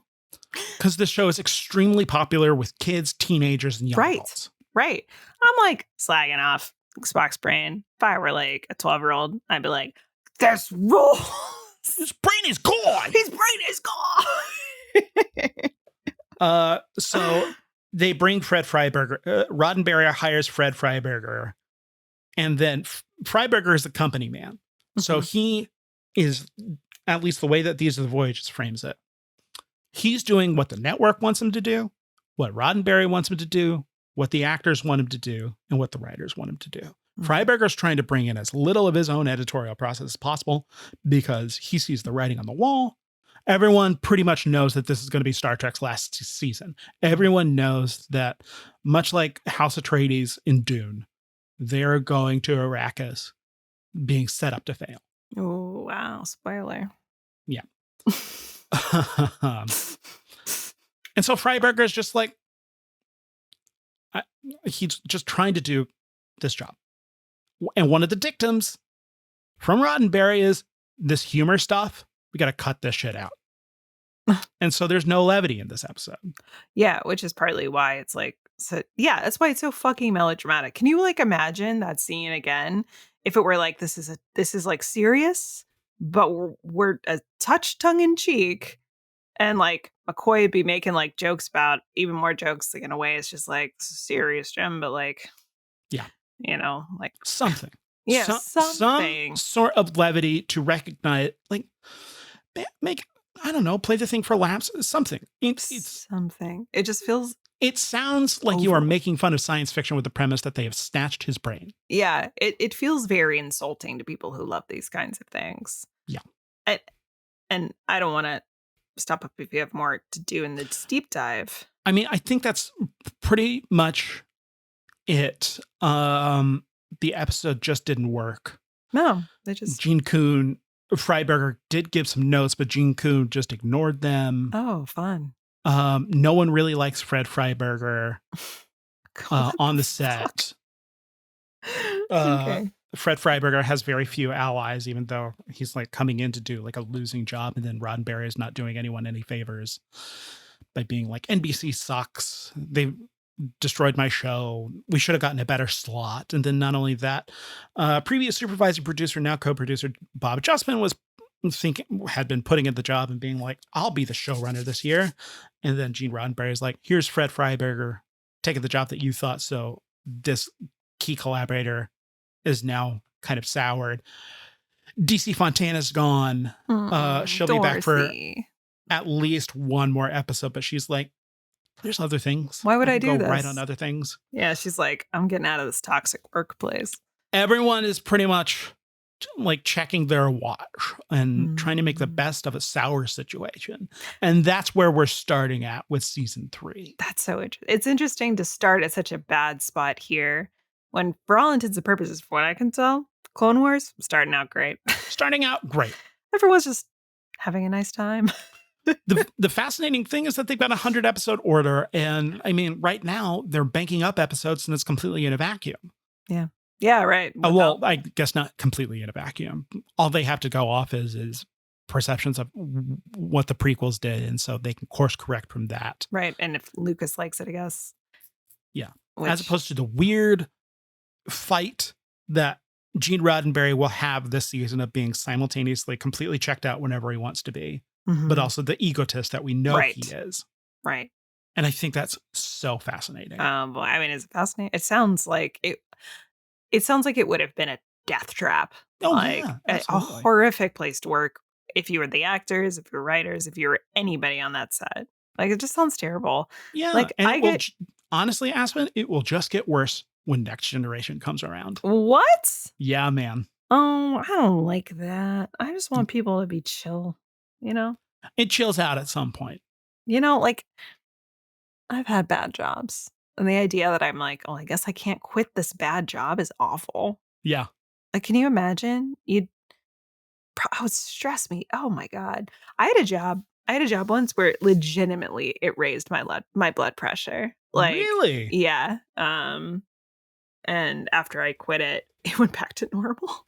Because this show is extremely popular with kids, teenagers, and young adults. Right. I'm like slagging off Spock's brain. If I were like a 12-year-old, I'd be like, this rules. His brain is gone. His brain is gone. So they bring Fred Freiberger. Roddenberry hires Fred Freiberger. And then Freiberger is the company man. Mm-hmm. So he is, at least the way that These Are the Voyages frames it, he's doing what the network wants him to do, what Roddenberry wants him to do, what the actors want him to do, and what the writers want him to do. Mm-hmm. Freiberger's trying to bring in as little of his own editorial process as possible because he sees the writing on the wall. Everyone pretty much knows that this is going to be Star Trek's last season. Everyone knows that, much like House Atreides in Dune, they're going to Arrakis being set up to fail. Oh, wow. Spoiler. Yeah. And so Freiberger is just like, he's just trying to do this job. And one of the dictums from Roddenberry is this humor stuff. We got to cut this shit out. And so there's no levity in this episode. Yeah, which is partly why it's like, so yeah, that's why it's so fucking melodramatic. Can you like imagine that scene again? If it were like, this is like serious, but we're a touch tongue in cheek. And like McCoy would be making like jokes about even more jokes. Like in a way, it's just like, this is serious, Jim, but like, yeah, you know, like something. Yeah, something. Some sort of levity to recognize, like, make, I don't know, play the thing for laughs. Something. It's something. It just feels. It sounds like you are making fun of science fiction with the premise that they have snatched his brain. Yeah, it feels very insulting to people who love these kinds of things. Yeah. And I don't want to stop up if you have more to do in this deep dive. I mean, I think that's pretty much it. The episode just didn't work. No, they just... Gene Kuhn Freiberger did give some notes, but Gene Kuhn just ignored them. Oh, fun. No one really likes Fred Freiberger What on the fuck? set. Okay. Fred Freiberger has very few allies, even though he's like coming in to do like a losing job, and then Roddenberry is not doing anyone any favors by being like, NBC sucks. They destroyed my show. We should have gotten a better slot. And then not only that, previous supervising producer, now co-producer Bob Justman had been putting in the job and being like, I'll be the showrunner this year. And then Gene Roddenberry is like, here's Fred Freiberger taking the job that you thought. So this key collaborator is now kind of soured. DC Fontana's gone. She'll be back for Dorothy. at least one more episode, but she's like, there's other things. Why would I can do go right this? on other things. Yeah, she's like, I'm getting out of this toxic workplace. Everyone is pretty much like checking their watch and trying to make the Mm. best of a sour situation. And that's where we're starting at with season 3. That's so interesting. It's interesting to start at such a bad spot here when, for all intents and purposes, from what I can tell, Clone Wars starting out great. Starting out great. Everyone's just having a nice time. The fascinating thing is that they've got a 100 episode order. And I mean, right now they're banking up episodes and it's completely in a vacuum. Yeah, right. Well, I guess not completely in a vacuum. All they have to go off is perceptions of what the prequels did. And so they can course correct from that. Right. And if Lucas likes it, I guess. Yeah. Which, As opposed to the weird fight that Gene Roddenberry will have this season of being simultaneously completely checked out whenever he wants to be, but also the egotist that we know Right. he is. Right. And I think that's so fascinating. Well, I mean, is it fascinating? It sounds like it sounds like it would have been a death trap. Oh, like yeah, a absolutely. horrific place to work if you were the actors, if you were writers, if you were anybody on that set. Like, it just sounds terrible. Yeah. Like, and I it will, get honestly, Aspen, it will just get worse when Next Generation comes around. what? Yeah, man. Oh, I don't like that. I just want people to be chill, you know? It chills out at some point. You know, like, I've had bad jobs. And the idea that I'm like, oh, I guess I can't quit this bad job is awful. Yeah. Like, can you imagine? It would stress me. Oh my God. I had a job once where legitimately it raised my blood pressure. Like, Really? yeah. And after I quit it, it went back to normal.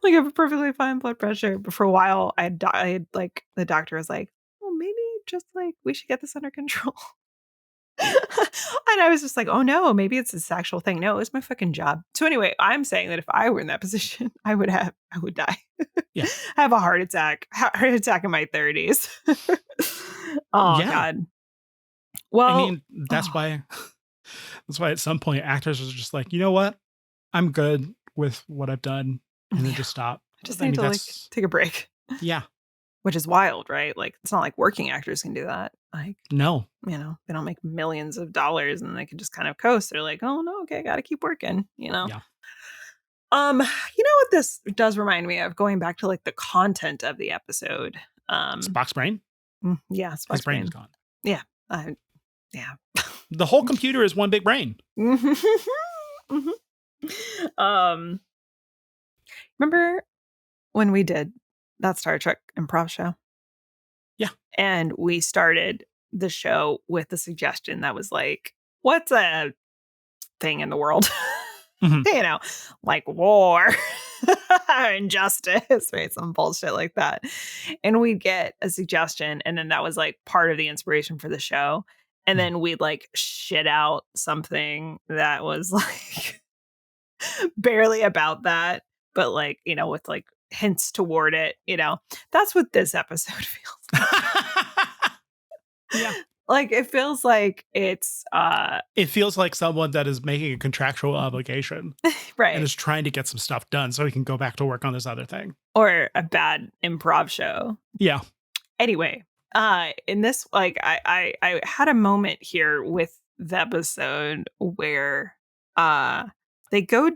Like, I have a perfectly fine blood pressure. But for a while, I had like, the doctor was like, well, maybe just like we should get this under control. And I was just like, oh no, maybe it's this actual thing. No, it was my fucking job. So anyway, I'm saying that if I were in that position, I would die. Yeah. I have a heart attack in my 30s. Oh Yeah. God. Well, I mean, that's why at some point actors are just like, you know what? I'm good with what I've done. And then just stop. I just I need mean, to like that's- take a break. Yeah. Which is wild, right? Like, it's not like working actors can do that. Like, No. you know, they don't make millions of dollars and they can just kind of coast. They're like, oh no, okay, gotta keep working, you know? Yeah. You know what this does remind me of? Going back to like the content of the episode. Spock's brain? Yeah, His Spock's brain brain. is gone. Yeah. The whole computer is one big brain. Remember when we did that Star Trek improv show? Yeah. And we started the show with a suggestion that was like, what's a thing in the world? Mhm. You know, like war, injustice, right? Some bullshit like that. And we'd get a suggestion, and then that was like part of the inspiration for the show. And then we'd like shit out something that was like barely about that, but like, you know, with like hints toward it, you know. That's what this episode feels like. Yeah. Like, it feels like it's It feels like someone that is making a contractual obligation right. and is trying to get some stuff done so he can go back to work on this other thing. Or a bad improv show. Yeah. Anyway, in this, like, I had a moment here with the episode where they go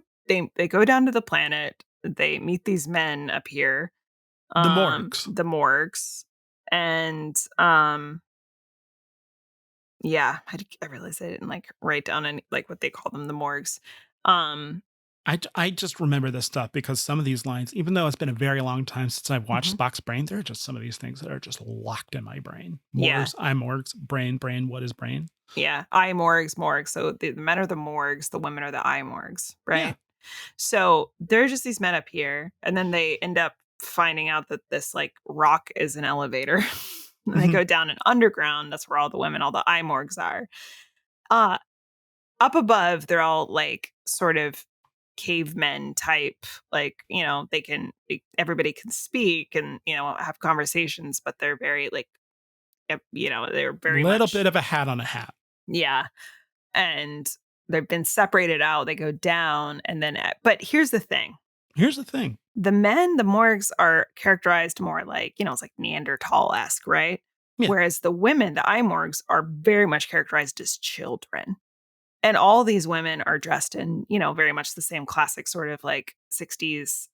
down to the planet, they meet these men up here. The Morgs. The Morgs. And yeah, I realized I didn't like write down any like what they call them, the Morgs. I just remember this stuff because some of these lines, even though it's been a very long time since I've watched Spock's brain, there are just some of these things that are just locked in my brain. Yeah. Morgs, I morgs, brain, what is brain? Yeah. I morgs. So the men are the morgs, the women are the I morgs, right? Yeah. So there's just these men up here, and then they end up finding out that this like rock is an elevator. And they go down an underground. That's where all the women, all the I morgs are. Up above, they're all like sort of cavemen type, like, you know, everybody can speak and, you know, have conversations, but they're very like, you know, they're very little much, bit of a hat on a hat. yeah. And they've been separated out. They go down and then, but here's the thing. The men, the morgs are characterized more like, you know, it's like Neanderthal-esque, right? Yeah. Whereas the women, the I morgs, are very much characterized as children. And all these women are dressed in, you know, very much the same classic sort of like 60s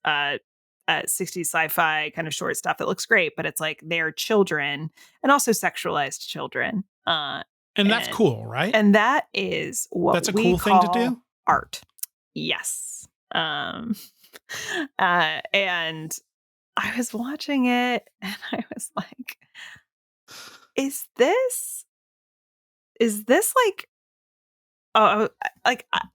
60s sci-fi kind of short stuff that looks great, but it's like they're children and also sexualized children. And that's cool, right? And that is what that's a we cool call thing to do. Art. Yes. And I was watching it and I was like, is this like,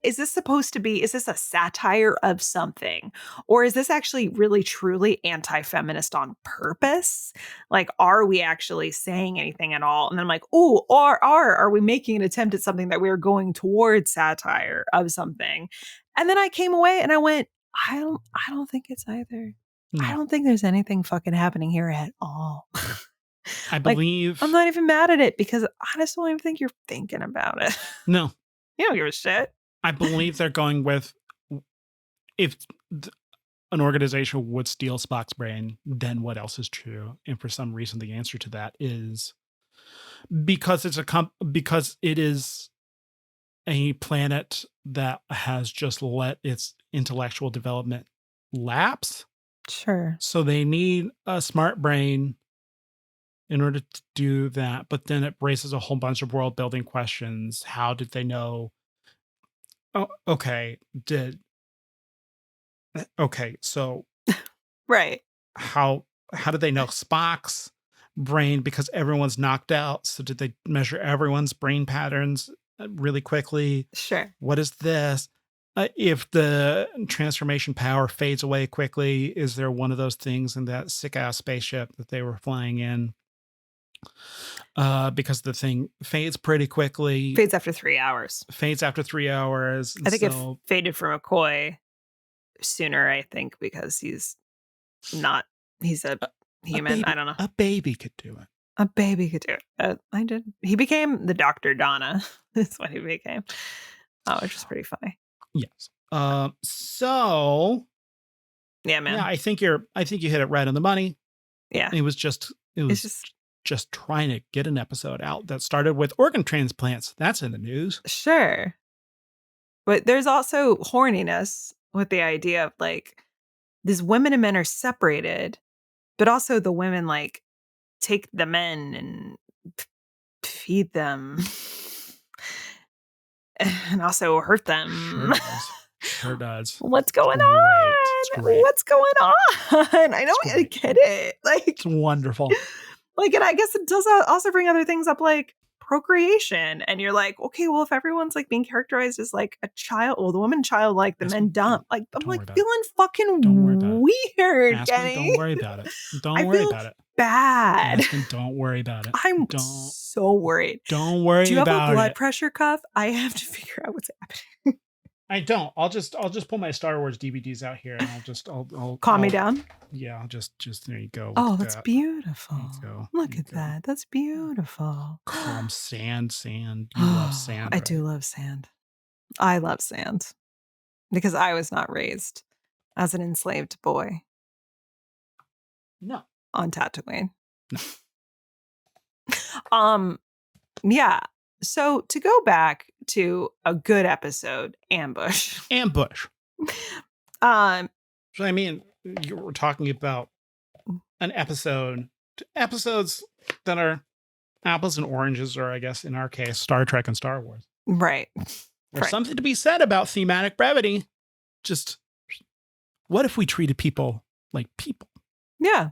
is this supposed to be, is this a satire of something? Or is this actually really truly anti-feminist on purpose? Like, are we actually saying anything at all? And then I'm like, oh, are we making an attempt at something that we're going towards satire of something? And then I came away and I went, I don't think it's either. No. I don't think there's anything fucking happening here at all. I believe I'm not even mad at it because I just don't even think you're thinking about it. No. You don't give a shit. I believe they're going with, if an organization would steal Spock's brain, then what else is true? And for some reason, the answer to that is because because it is a planet that has just let its intellectual development lapse. Sure. So they need a smart brain in order to do that. But then it raises a whole bunch of world building questions. How did they know? Oh, okay. So right. How did they know Spock's brain? Because everyone's knocked out. So did they measure everyone's brain patterns really quickly? Sure. What is this? If the transformation power fades away quickly, is there one of those things in that sick ass spaceship that they were flying in? Because the thing fades pretty quickly. Fades after 3 hours. I think it faded for McCoy sooner, I think, because he's a human. I don't know. A baby could do it. A baby could do it. I did. He became the Dr. Donna. That's what he became. Oh, which is pretty funny. Yes. So yeah, man. Yeah, I think you hit it right on the money. Yeah. It was just trying to get an episode out that started with organ transplants. That's in the news. Sure. But there's also horniness with the idea of like these women and men are separated, but also the women like take the men and feed them and also hurt them. Sure does. What's going on? What's going on? I don't get it. Like, it's wonderful. Like, and I guess it does also bring other things up, like procreation. And you're like, okay, well, if everyone's like being characterized as like a child, well, the woman child, like the men dumb. Like, I'm like feeling fucking weird, Kenny. Don't worry about it. Don't worry about it. Bad. Aspen, don't worry about it. I'm so worried. Don't worry about it. Do you have a blood pressure cuff? I have to figure out what's happening. I don't. I'll just pull my Star Wars DVDs out here and I'll calm me down. Yeah, I'll just there you go. Oh, that's beautiful. Go. Look at that. That's beautiful. Calm sand. You love sand. I do love sand. I love sand because I was not raised as an enslaved boy. No. On Tatooine. No. Yeah. So to go back to a good episode, Ambush. So I mean, you were talking about an episodes that are apples and oranges, or I guess in our case, Star Trek and Star Wars. Right. There's something to be said about thematic brevity. just what if we treated people like people? Yeah.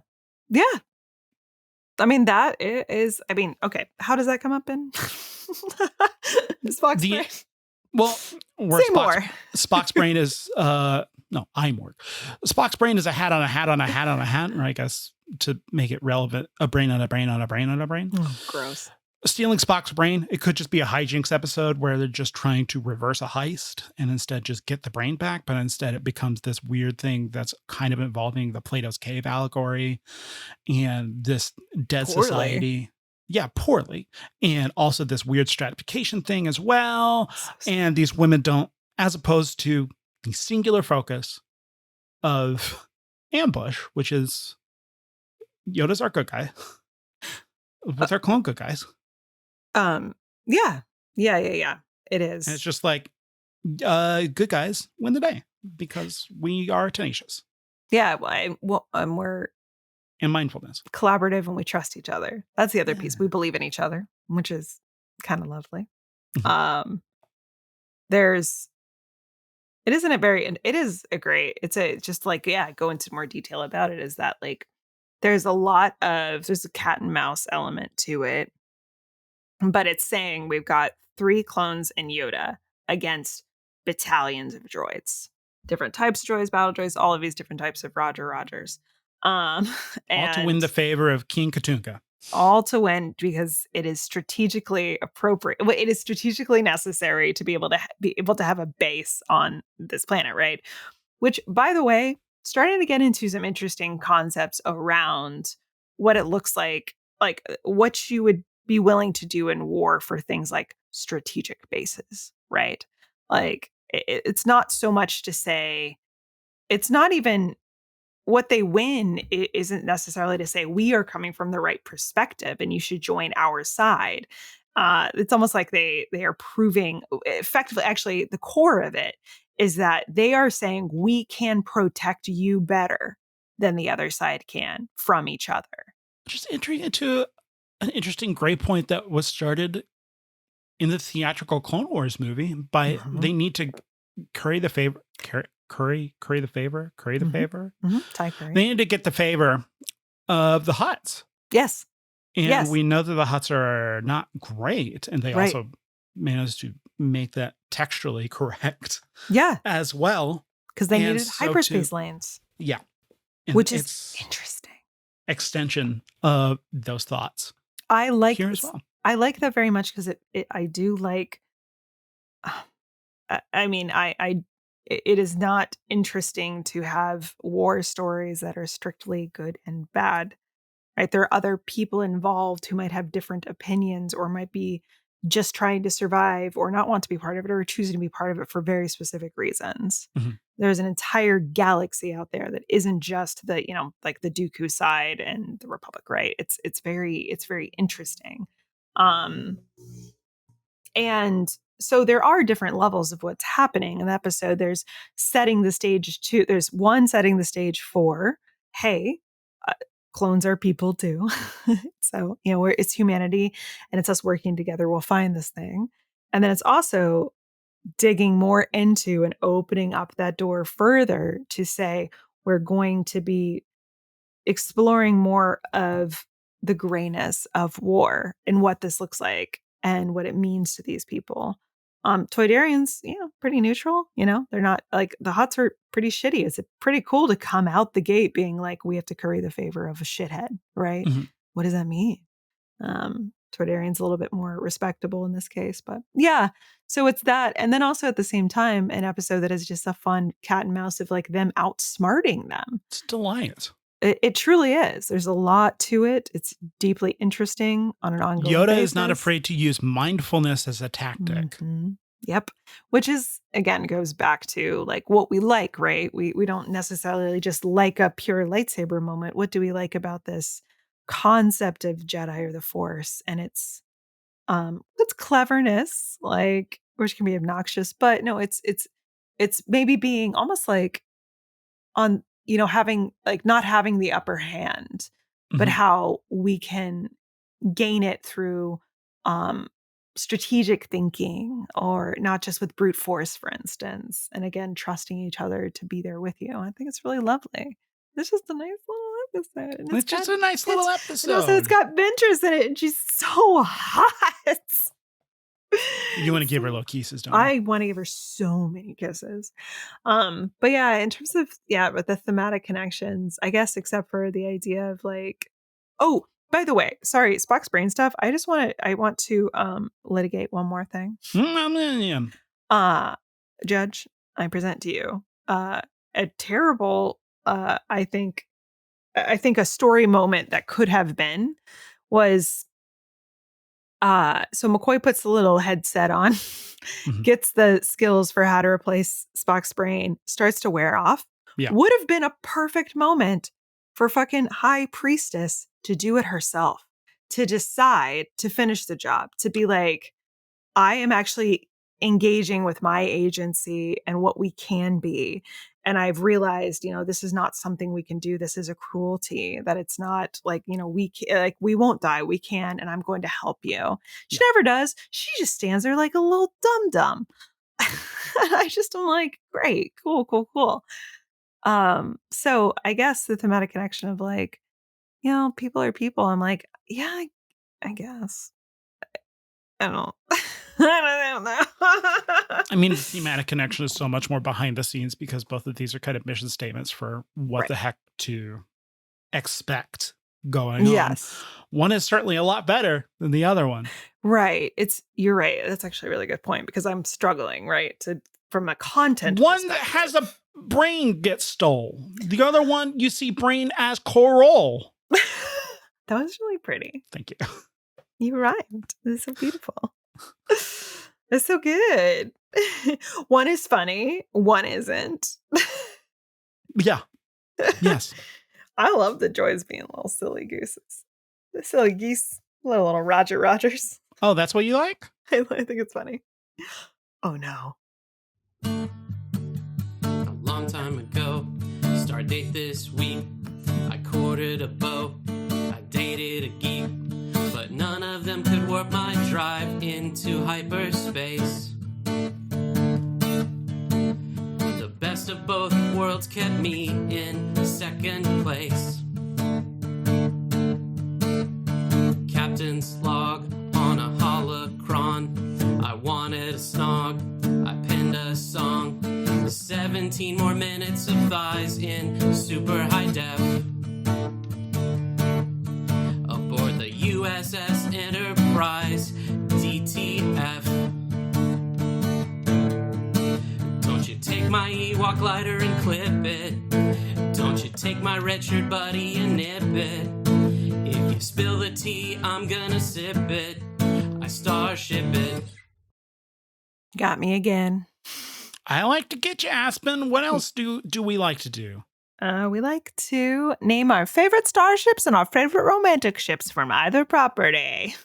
Yeah. I mean, that is, I mean, okay. How does that come up in Spock's brain? Well, where Say more. Spock's brain is no, I'm work. Spock's brain is a hat on a hat on a hat on a hat, or I guess to make it relevant, a brain on a brain on a brain on a brain. Oh, gross. Stealing Spock's brain, it could just be a hijinks episode where they're just trying to reverse a heist and instead just get the brain back, but instead it becomes this weird thing that's kind of involving the Plato's Cave allegory and this dead society. Yeah, poorly. And also this weird stratification thing as well. And these women don't, as opposed to the singular focus of Ambush, which is Yoda's our good guy with our clone good guys. Yeah. It is. And it's just like, good guys win the day because we are tenacious. Yeah. We're and mindfulness, collaborative, and we trust each other. That's the other piece. We believe in each other, which is kind of lovely. Mm-hmm. Just like, go into more detail about it, is that like there's a cat and mouse element to it, but it's saying we've got 3 clones and Yoda against battalions of droids, different types of droids, battle droids, all of these different types of Rogers. And all to win the favor of King Katunka. All to win because it is strategically appropriate. It is strategically necessary to be able to have a base on this planet, right? Which, by the way, starting to get into some interesting concepts around what it looks like what you would be willing to do in war for things like strategic bases, right? Like, it's not so much to say, it's not even what they win isn't necessarily to say we are coming from the right perspective and you should join our side. It's almost like they are proving effectively, actually, the core of it is that they are saying we can protect you better than the other side can from each other. Just entering into an interesting gray point that was started in the theatrical Clone Wars movie by they need to curry the favor. Curry the favor. Ty Curry. They need to get the favor of the Hutts. Yes. And we know that the Hutts are not great. And they also managed to make that textually correct. Yeah. As well. Because they needed hyperspace lanes. Yeah. And which is interesting. Extension of those thoughts. I like here as well. I like that very much because I do like. It is not interesting to have war stories that are strictly good and bad, right? There are other people involved who might have different opinions or might be just trying to survive or not want to be part of it or choosing to be part of it for very specific reasons. Mm-hmm. There's an entire galaxy out there that isn't just the, like the Dooku side and the Republic, right? It's very interesting. And so there are different levels of what's happening in the episode. There's setting the stage to, there's one setting the stage for, hey, clones are people too. So, it's humanity and it's us working together. We'll find this thing. And then it's also digging more into and opening up that door further to say, we're going to be exploring more of the grayness of war and what this looks like and what it means to these people. Toydarians, pretty neutral. They're not like the Hutts are pretty shitty. It's pretty cool to come out the gate being like, we have to curry the favor of a shithead, right? Mm-hmm. What does that mean? Toydarian's a little bit more respectable in this case, but yeah. So it's that, and then also at the same time, an episode that is just a fun cat and mouse of like them outsmarting them. It's a delight. It truly is. There's a lot to it. It's deeply interesting on an ongoing Yoda basis. is not afraid to use mindfulness as a tactic. Mm-hmm. Yep. Which is, again, goes back to like what we like, right? We don't necessarily just like a pure lightsaber moment. What do we like about this concept of Jedi or the Force? And it's cleverness, like, which can be obnoxious, but no, it's maybe being almost like on, having like not having the upper hand, but how we can gain it through strategic thinking, or not just with brute force, for instance. And again, trusting each other to be there with you. I think it's really lovely. It's just a nice little episode. And It's just a nice little episode. And also, it's got Ventress in it, and she's so hot. You want to give her little kisses, don't you? I want to give her so many kisses. But yeah, in terms of, with the thematic connections, I guess, except for the idea of like, oh, by the way, sorry, Spock's brain stuff. I want to litigate one more thing. Judge, I present to you a terrible, I think a story moment that could have been was, so McCoy puts the little headset on, gets the skills for how to replace Spock's brain, starts to wear off. Yeah. Would have been a perfect moment for fucking High Priestess to do it herself, to decide to finish the job, to be like, I am actually engaging with my agency and what we can be. And I've realized, this is not something we can do. This is a cruelty, that it's not like, we won't die. We can, and I'm going to help you. She never does. She just stands there like a little dum-dum. I'm like, great, cool. So I guess the thematic connection of like, people are people. I'm like, yeah, I guess. I don't know. I mean, the thematic connection is so much more behind the scenes because both of these are kind of mission statements for what the heck to expect going on. One is certainly a lot better than the other one. Right. You're right. That's actually a really good point, because I'm struggling, right, from a content one that has a brain gets stole. The other one, you see brain as coral. That was really pretty. Thank you. You rhymed. This is so beautiful. It's so good. One is funny, one isn't. Yeah. Yes. I love the joys being little silly gooses. The silly geese. Little Roger Rogers. Oh, that's what you like? I think it's funny. Oh, no. A long time ago, start date this week. I courted a beau, I dated a geek, but none of them could warp my drive into hyperspace. The best of both worlds kept me in second place. Captain's log on a holocron. I wanted a snog, I penned a song. 17 more minutes of thighs in super high def. Aboard the USS Enterprise, DTF. Don't you take my Ewok glider and clip it. Don't you take my red shirt buddy and nip it. If you spill the tea, I'm gonna sip it. I starship it. Got me again. I like to get you, Aspen. What else do we like to do? We like to name our favorite starships and our favorite romantic ships from either property.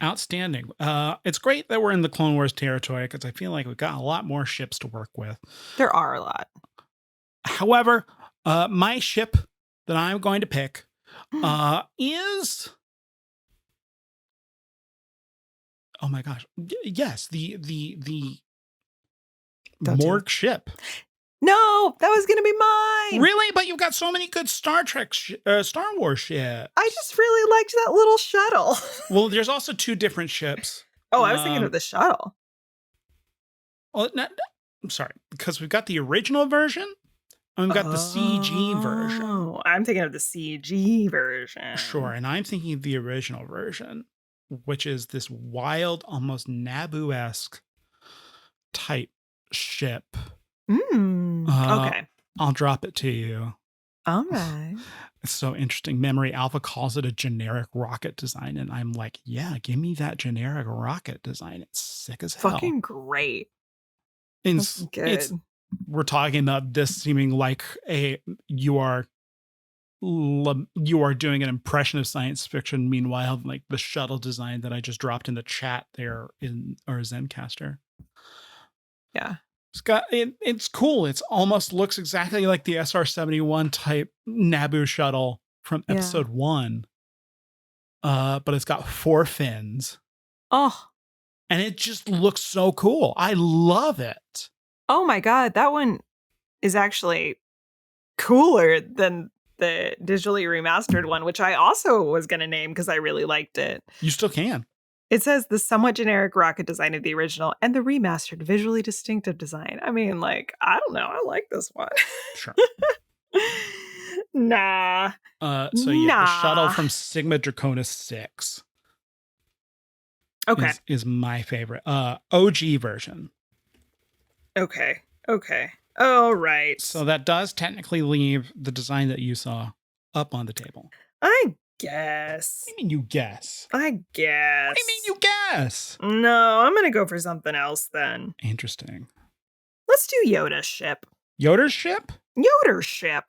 Outstanding. It's great that we're in the Clone Wars territory because I feel like we've got a lot more ships to work with. There are a lot. However, my ship that I'm going to pick is... Oh my gosh. Yes, the Morg ship. No, that was going to be mine. Really? But you've got so many good Star Wars ships. I just really liked that little shuttle. Well, there's also two different ships. Oh, I was thinking of the shuttle. Well, I'm sorry, because we've got the original version and we've got the CG version. Oh, I'm thinking of the CG version. Sure, and I'm thinking of the original version, which is this wild, almost Naboo-esque type ship. Okay. I'll drop it to you. All right. It's so interesting. Memory Alpha calls it a generic rocket design. And I'm like, yeah, give me that generic rocket design. It's sick as hell. Fucking great. It's good. We're talking about this seeming like you are doing an impression of science fiction. Meanwhile, like the shuttle design that I just dropped in the chat there in our Zencaster. Yeah. It's cool. It's almost looks exactly like the SR-71 type Naboo shuttle from episode 1. But it's got 4 fins. Oh. And it just looks so cool. I love it. Oh my God, that one is actually cooler than the digitally remastered one, which I also was going to name because I really liked it. You still can. It says the somewhat generic rocket design of the original and the remastered visually distinctive design. I mean, like, I don't know. I like this one. Sure. Nah. The shuttle from Sigma Draconis 6 Okay. is my favorite. OG version. Okay. All right. So that does technically leave the design that you saw up on the table. I guess. What do you mean you guess? I guess. What do you mean you guess? No, I'm going to go for something else then. Interesting. Let's do Yoda's ship. Yoda's ship? Yoda's ship.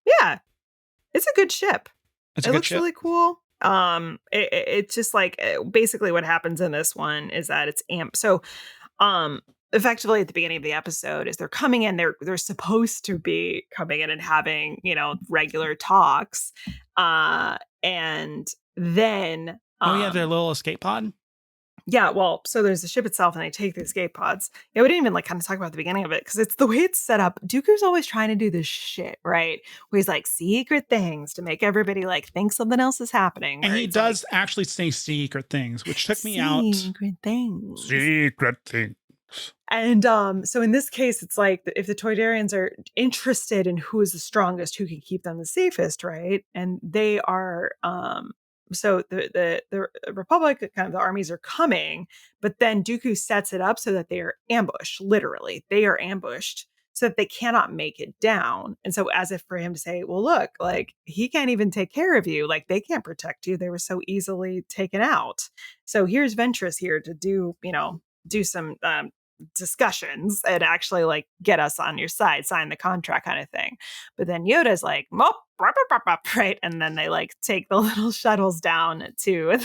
Yeah. It's a good ship. It's It looks really cool. It's just like basically what happens in this one is that it's so effectively at the beginning of the episode is they're coming in, they're supposed to be coming in and having, regular talks. And then their little escape pod. yeah, well, so there's the ship itself and they take the escape pods. Yeah, we didn't even kind of talk about the beginning of it because it's the way it's set up. Dooku's always trying to do this shit, right? Where he's like secret things to make everybody like think something else is happening. And he does actually say secret things, which took me out. Secret things. Secret things. And so in this case, it's like if the Toydarians are interested in who is the strongest, who can keep them the safest, right? And they are so the Republic, kind of the armies are coming, but then Dooku sets it up so that they are ambushed, literally. They are ambushed so that they cannot make it down. And so as if for him to say, well, look, like he can't even take care of you. Like they can't protect you. They were so easily taken out. So here's Ventress here to do some discussions and actually like get us on your side, sign the contract kind of thing. But then Yoda's like, mop, right? And then they like take the little shuttles down to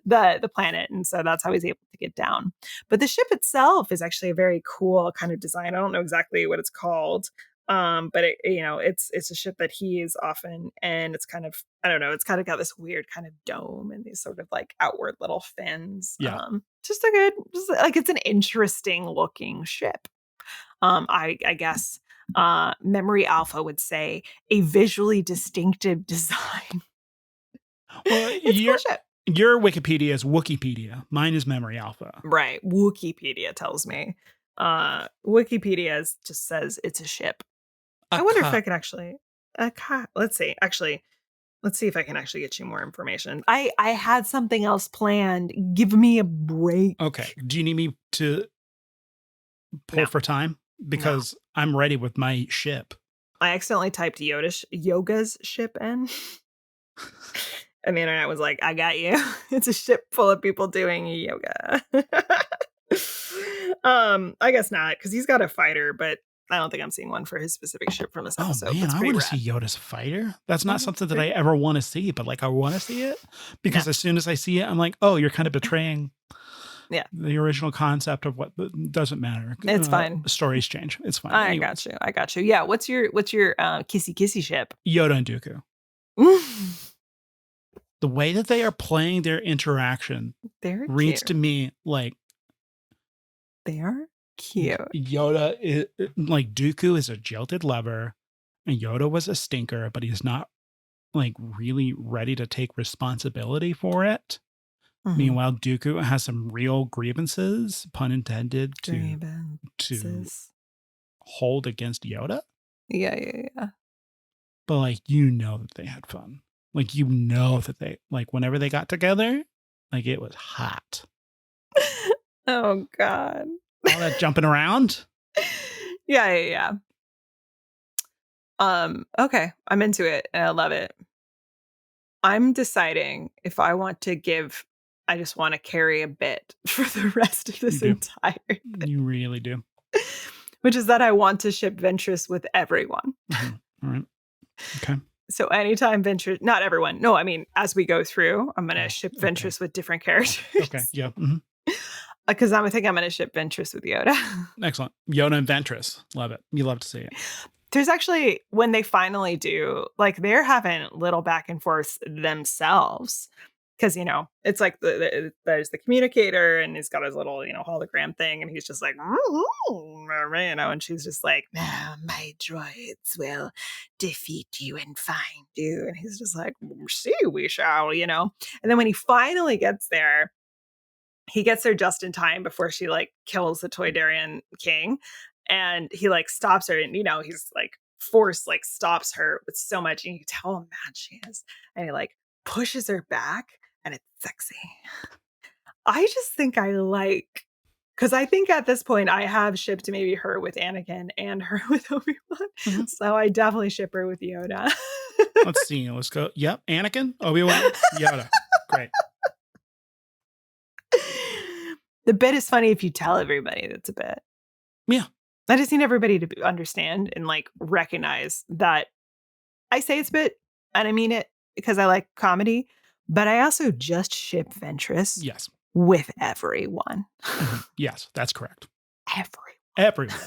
the planet. And so that's how he's able to get down. But the ship itself is actually a very cool kind of design. I don't know exactly what it's called. But it's a ship that he is often, and it's kind of, I don't know, it's kind of got this weird kind of dome and these sort of like outward little fins. Yeah. Just it's an interesting looking ship. I guess Memory Alpha would say a visually distinctive design. Well, it's a cool ship. Your Wikipedia is Wookieepedia. Mine is Memory Alpha. Right. Wikipedia tells me. Wikipedia just says it's a ship. I wonder if I can actually. Let's see. Actually, let's see if I can actually get you more information. I had something else planned. Give me a break. Okay. Do you need me to pull for time? Because I'm ready with my ship. I accidentally typed Yoga's ship in. And the internet was like, I got you. It's a ship full of people doing yoga. I guess not, because he's got a fighter, but I don't think I'm seeing one for his specific ship from this episode. Oh man, I want to see Yoda's fighter. That's not something that I ever want to see, but like I want to see it because as soon as I see it, I'm like, oh, you're kind of betraying the original concept of what doesn't matter. It's fine. Stories change. It's fine. I got you. Yeah. What's your kissy ship? Yoda and Dooku. The way that they are playing their interaction reads to me like they're cute. Yoda is like Dooku is a jilted lover and Yoda was a stinker, but he's not like really ready to take responsibility for it. Mm-hmm. Meanwhile, Dooku has some real grievances, pun intended, to hold against Yoda. Yeah. But like, that they had fun. Like, that they, like, whenever they got together, like, it was hot. Oh, God. All that jumping around? Yeah. Okay. I'm into it, and I love it. I'm deciding if I want to I just want to carry a bit for the rest of this entire thing. You really do. Which is that I want to ship Ventress with everyone. Mm-hmm. All right. Okay. So anytime Ventress, not everyone. No, I mean, as we go through, I'm going to ship Ventress with different characters. Okay. Yeah. Mm-hmm. Because I think I'm going to ship Ventress with Yoda. Excellent. Yoda and Ventress. Love it. You love to see it. There's actually, when they finally do, like they're having little back and forth themselves. because, it's like there's the communicator and he's got his little, hologram thing. And he's just like, and she's just like, "Now my droids will defeat you and find you." And he's just like, "See, we shall," And then when he finally gets there, he gets there just in time before she like kills the Toydarian king. And he like stops her and, he's like force like stops her with so much. And you can tell how mad she is. And he like pushes her back and it's sexy. I just think I like, because I think at this point I have shipped maybe her with Anakin and her with Obi-Wan. Mm-hmm. So I definitely ship her with Yoda. Let's see. Let's go. Yep. Anakin, Obi-Wan, Yoda. Great. The bit is funny if you tell everybody that's a bit. Yeah. I just need everybody to understand and like recognize that I say it's a bit and I mean it because I like comedy, but I also just ship Ventress Yes. with everyone. Mm-hmm. Yes, that's correct. Everyone.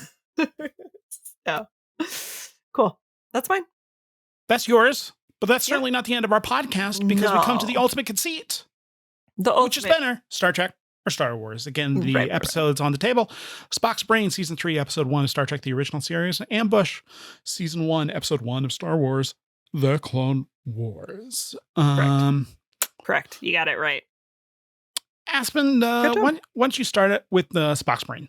So cool. That's fine. That's yours, but that's certainly not the end of our podcast because we come to the ultimate conceit, which is better, Star Trek or Star Wars. Again, the episodes on the table: Spock's Brain, Season 3, Episode 1 of Star Trek, the original series; Ambush, Season 1, Episode 1 of Star Wars, The Clone Wars. Correct. You got it right. Aspen, why don't you start it with the Spock's Brain?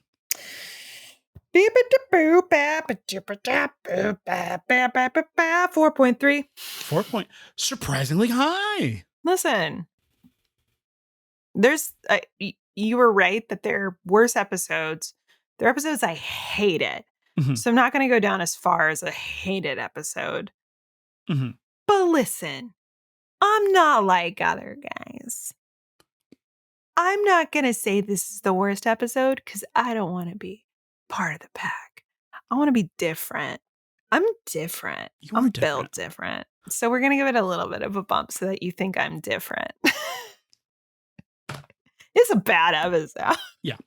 4.3. 4 surprisingly high. Listen, there's you were right that there are worse episodes. There are episodes I hated. Mm-hmm. So I'm not going to go down as far as a hated episode. Mm-hmm. But listen, I'm not like other guys. I'm not going to say this is the worst episode because I don't want to be part of the pack. I want to be different. I'm different. I'm built different. So we're going to give it a little bit of a bump so that you think I'm different. It's a bad episode. Yeah.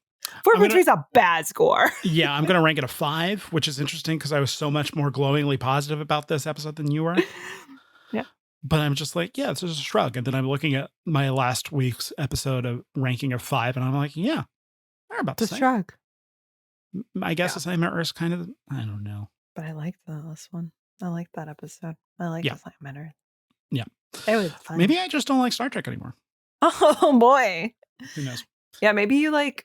4.3 is a bad score. Yeah, I'm going to rank it a 5, which is interesting because I was so much more glowingly positive about this episode than you were. Yeah. But I'm just like, yeah, it's just a shrug. And then I'm looking at my last week's episode of ranking of 5, and I'm like, yeah, they're about the same. Shrug. I guess assignment Earth's kind of, I don't know. But I liked this one. I liked that episode. I liked assignment Earth. Yeah. It was fun. Maybe I just don't like Star Trek anymore. Oh boy. Who knows? Yeah, maybe you want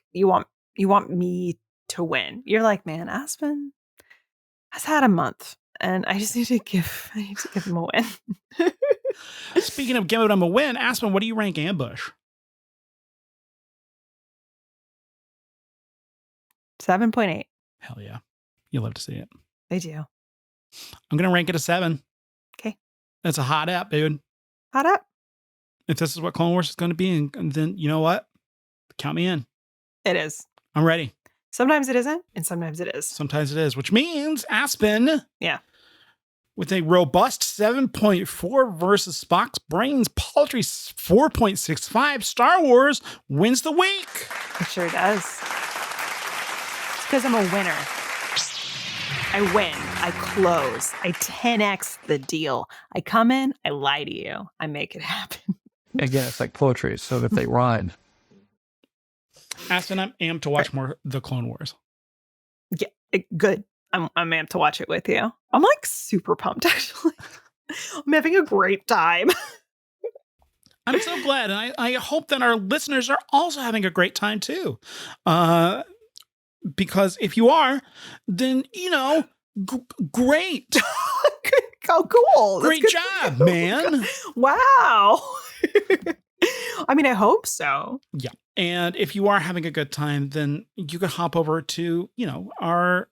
me to win. You're like, man, Aspen has had a month, and I need to give him a win. Speaking of giving him a win, Aspen, what do you rank Ambush? 7.8. Hell yeah. You love to see it. I do. I'm going to rank it a 7. Okay. That's a hot app, dude. Hot up. If this is what Clone Wars is going to be, and then you know what? Count me in. It is. I'm ready. Sometimes it isn't, and sometimes it is. Sometimes it is, which means Aspen. Yeah. With a robust 7.4 versus Spock's Brains paltry 4.65, Star Wars wins the week. It sure does. It's because I'm a winner. I win. I close. I 10x the deal. I come in. I lie to you. I make it happen. Again, it's like poetry, so that they rhyme. Aspen, I'm amped to watch more The Clone Wars. Yeah, good. I'm amped to watch it with you. I'm like super pumped, actually. I'm having a great time. I'm so glad. And I hope that our listeners are also having a great time too. Because if you are, then, great. Oh, cool. Great job, man. Wow. I mean, I hope so. Yeah. And if you are having a good time, then you can hop over to, our,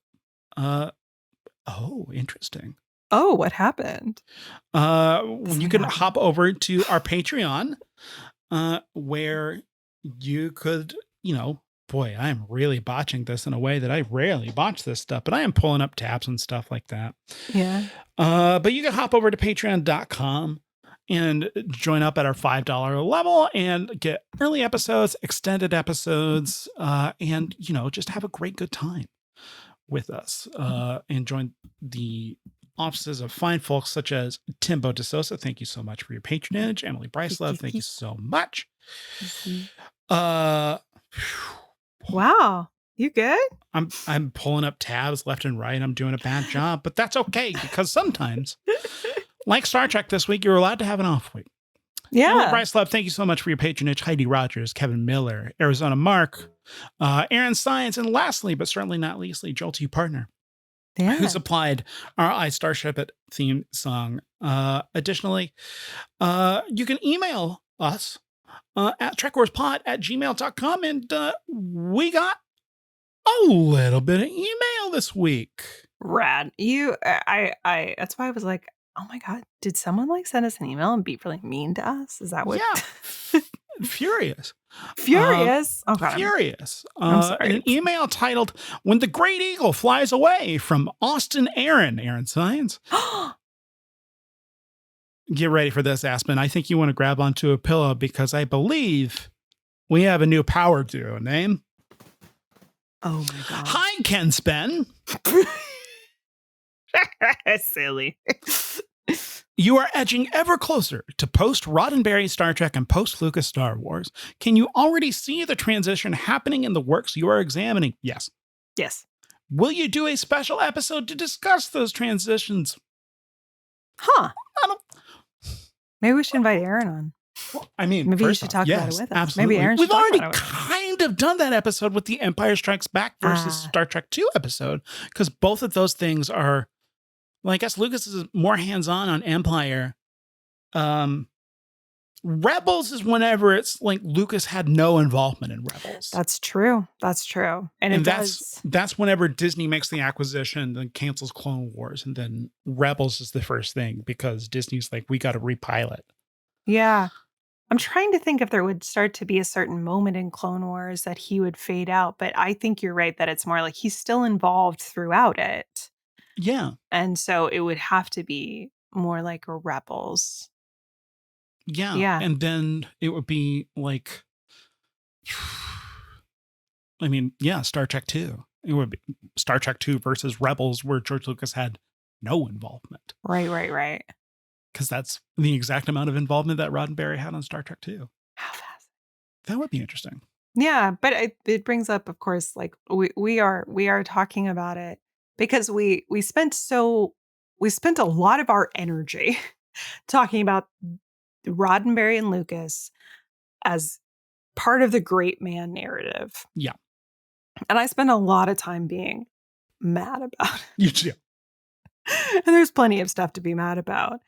interesting. Oh, what happened? You can hop over to our Patreon, where you could, boy, I am really botching this in a way that I rarely botch this stuff, but I am pulling up tabs and stuff like that. Yeah. But you can hop over to patreon.com and join up at our $5 level and get early episodes, extended episodes, and, just have a great good time with us, and join the offices of fine folks such as Timbo DeSosa. Thank you so much for your patronage. Emily Brycelove, thank you so much. Wow. You good? I'm pulling up tabs left and right. I'm doing a bad job, but that's okay because sometimes, like Star Trek this week, you're allowed to have an off week. Emily Yeah. Brycelove, thank you so much for your patronage. Heidi Rogers, Kevin Miller, Arizona Mark, Aaron Science, and lastly, but certainly not leastly, Joel T. Partner, Yeah. who supplied our I Starship It theme song. Additionally, you can email us at trekwarspod@gmail.com, and we got a little bit of email this week. Rad. That's why I was like, oh my God, did someone like send us an email and be really mean to us? Is that what? Yeah. Furious. Furious. Oh God. Furious. I'm sorry. An email titled "When the Great Eagle Flies Away" from Austin Aaron Science. Get ready for this, Aspen. I think you want to grab onto a pillow because I believe we have a new power duo name. Oh my God. Hi, Ken Spen. Silly. You are edging ever closer to post-Roddenberry Star Trek and post-Lucas Star Wars. Can you already see the transition happening in the works you are examining? Yes. Yes. Will you do a special episode to discuss those transitions? Huh. I don't. Maybe we should invite Aaron on. Well, I mean, Maybe you first should off, talk about it yes, with us. absolutely. Maybe Aaron should We've talk already about it with us. kind of done that episode with the Empire Strikes Back versus Star Trek II episode, because both of those things are, well, I guess Lucas is more hands-on on Empire. Rebels is whenever it's like Lucas had no involvement in Rebels. That's true. That's true. And that's whenever Disney makes the acquisition, then cancels Clone Wars, and then Rebels is the first thing because Disney's like, we got to repilot. Yeah. I'm trying to think if there would start to be a certain moment in Clone Wars that he would fade out, but I think you're right that it's more like he's still involved throughout it. Yeah. And so it would have to be more like a Rebels. Yeah. Yeah. And then it would be like, I mean, yeah, Star Trek 2. It would be Star Trek 2 versus Rebels, where George Lucas had no involvement. Right. Because that's the exact amount of involvement that Roddenberry had on Star Trek 2. How fast? That would be interesting. Yeah, but it brings up, of course, like we are talking about it because we spent a lot of our energy talking about Roddenberry and Lucas as part of the great man narrative. Yeah. And I spend a lot of time being mad about it. You do. And there's plenty of stuff to be mad about.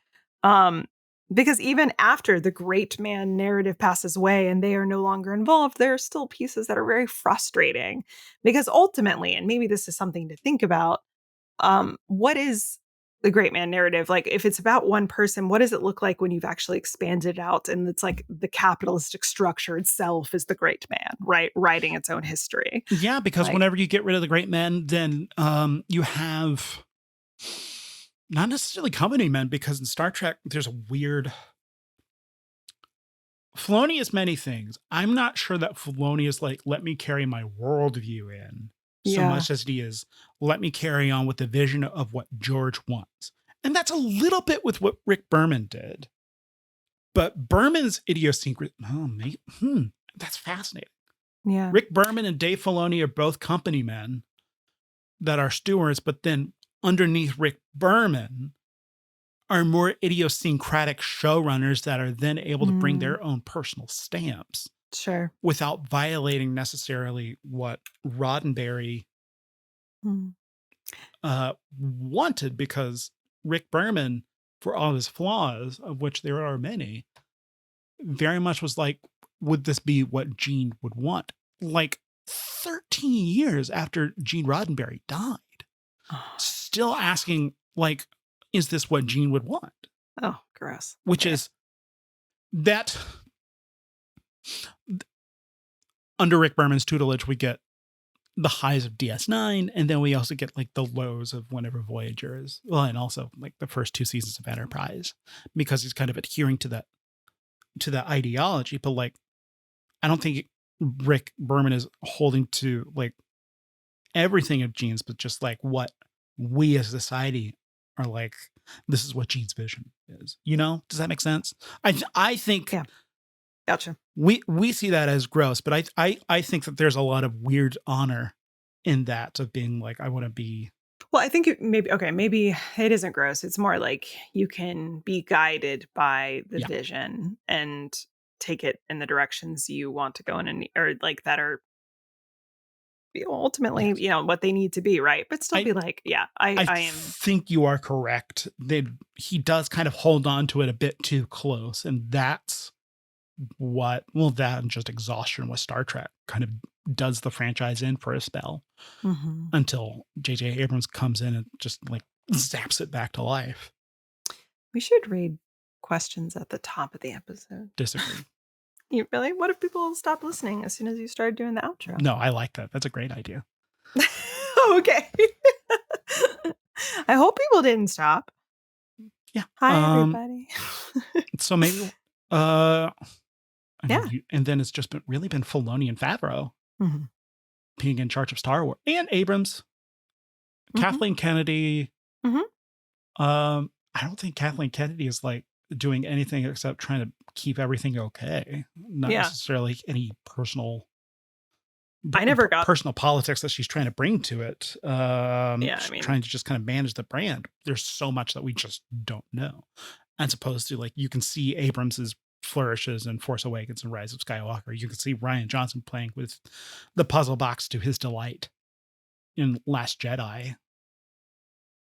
Because even after the great man narrative passes away and they are no longer involved, there are still pieces that are very frustrating. Because ultimately, and maybe this is something to think about, what is the great man narrative? Like, if it's about one person, what does it look like when you've actually expanded it out? And it's like the capitalistic structure itself is the great man, right? Writing its own history. Yeah, because whenever you get rid of the great men, then you have not necessarily company men, because in Star Trek, there's a weird... Filoni is many things. I'm not sure that Filoni is like, let me carry my worldview in so much as he is, let me carry on with the vision of what George wants. And that's a little bit with what Rick Berman did. But Berman's idiosyncrasy, that's fascinating. Yeah. Rick Berman and Dave Filoni are both company men that are stewards, but then underneath Rick Berman are more idiosyncratic showrunners that are then able to bring their own personal stamps. Sure. Without violating necessarily what Roddenberry wanted, because Rick Berman, for all his flaws, of which there are many, very much was like, would this be what Gene would want? Like 13 years after Gene Roddenberry died, still asking, like, is this what Gene would want? Oh, gross. Which is that under Rick Berman's tutelage, we get the highs of DS9, and then we also get like the lows of whenever Voyager is, well, and also like the first 2 seasons of Enterprise, because he's kind of adhering to that ideology. But like, I don't think Rick Berman is holding to like everything of Gene's, but just like what we as a society are like, this is what Gene's vision is. You know, does that make sense? I think Yeah. Gotcha. we see that as gross, but I think that there's a lot of weird honor in that of being like, I want to be. Well, I think maybe it isn't gross. It's more like you can be guided by the Yeah. vision and take it in the directions you want to go in, and or like that are ultimately, Yes. you know, what they need to be, right? But still be like, yeah, I am. think you are correct. He does kind of hold on to it a bit too close, and that's that and just exhaustion with Star Trek kind of does the franchise in for a spell Mhm. until J.J. Abrams comes in and just like zaps it back to life. We should read questions at the top of the episode. Disagree. You really? What if people stop listening as soon as you started doing the outro? No, I like that. That's a great idea. Okay. I hope people didn't stop. Yeah. Hi, everybody. So maybe, I mean, Yeah. and then it's just been Filoni and Favreau Mhm. being in charge of Star Wars, and Abrams, Mhm. Kathleen Kennedy. Mhm. I don't think Kathleen Kennedy is like doing anything except trying to keep everything okay. Not Yeah. necessarily any personal. I never got personal politics that she's trying to bring to it. Yeah, I she's mean- trying to just kind of manage the brand. There's so much that we just don't know, as opposed to like you can see Abrams's flourishes in Force Awakens and Rise of Skywalker. You can see Rian Johnson playing with the puzzle box to his delight in Last Jedi.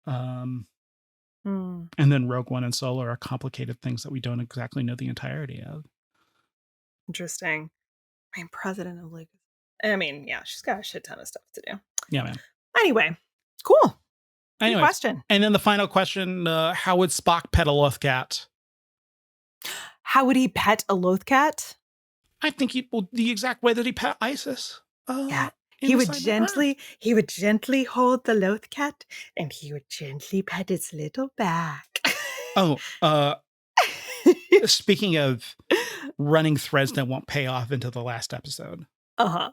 Hmm. And then Rogue One and Solo are complicated things that we don't exactly know the entirety of. Interesting. I mean, president of Lucas. I mean, yeah, she's got a shit ton of stuff to do. Yeah, man. Anyway, cool. Good Anyways, question. and then the final question, how would Spock pet a Lothcat? How would he pet a Lothcat? I think the exact way that he pet Isis. Yeah. in He the would Cyber gently hold the Lothcat, and he would gently pet its little back. Earth. Speaking of running threads that won't pay off into the last episode, Uh-huh.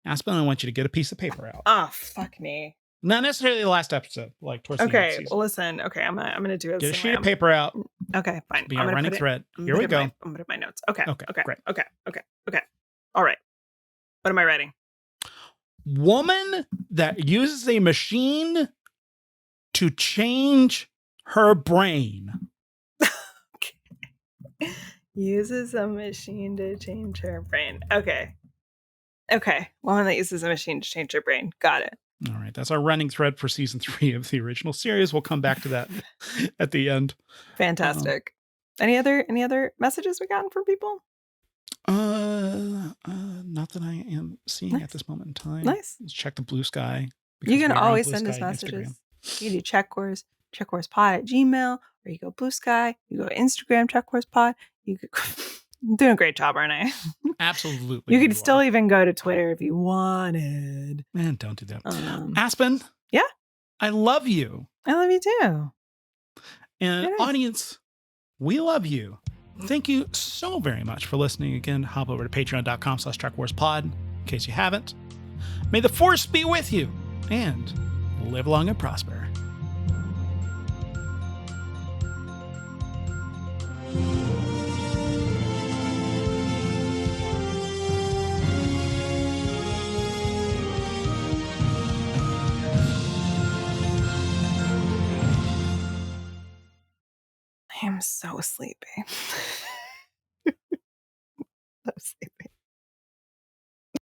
Aspen, I want you to get a piece of paper out. Oh, fuck me. Not necessarily the last episode, like towards the end of the Okay, season. well, listen. Okay, I'm gonna do it. Get a sheet of paper out. Okay, fine. Be I'm a gonna running put it- thread. I'm Here gonna we put go. I'm gonna put my notes. Okay. Okay, great. Okay. All right. What am I writing? Woman that uses a machine to change her brain. Uses a machine to change her brain. Okay. Woman that uses a machine to change her brain. Got it. All right, that's our running thread for season 3 of the original series. We'll come back to that at the end. Fantastic. Any other messages we gotten from people? Not that I am seeing Nice. at this moment in time. Nice. Let's check the Blue Sky. You because can we are on always Blue send us Sky and messages. Instagram. You do checkwarspod@gmail, or you go Blue Sky, you go Instagram, checkwarspod. I'm doing a great job, aren't I? Absolutely. You could are. still even go to Twitter if you wanted. Man, don't do that. Um, Aspen. Yeah? I love you. I love you too. And Yes. audience, we love you. Thank you so very much for listening again. Hop over to patreon.com/TrekWarsPod in case you haven't. May the force be with you and live long and prosper. I am so sleepy. So sleepy.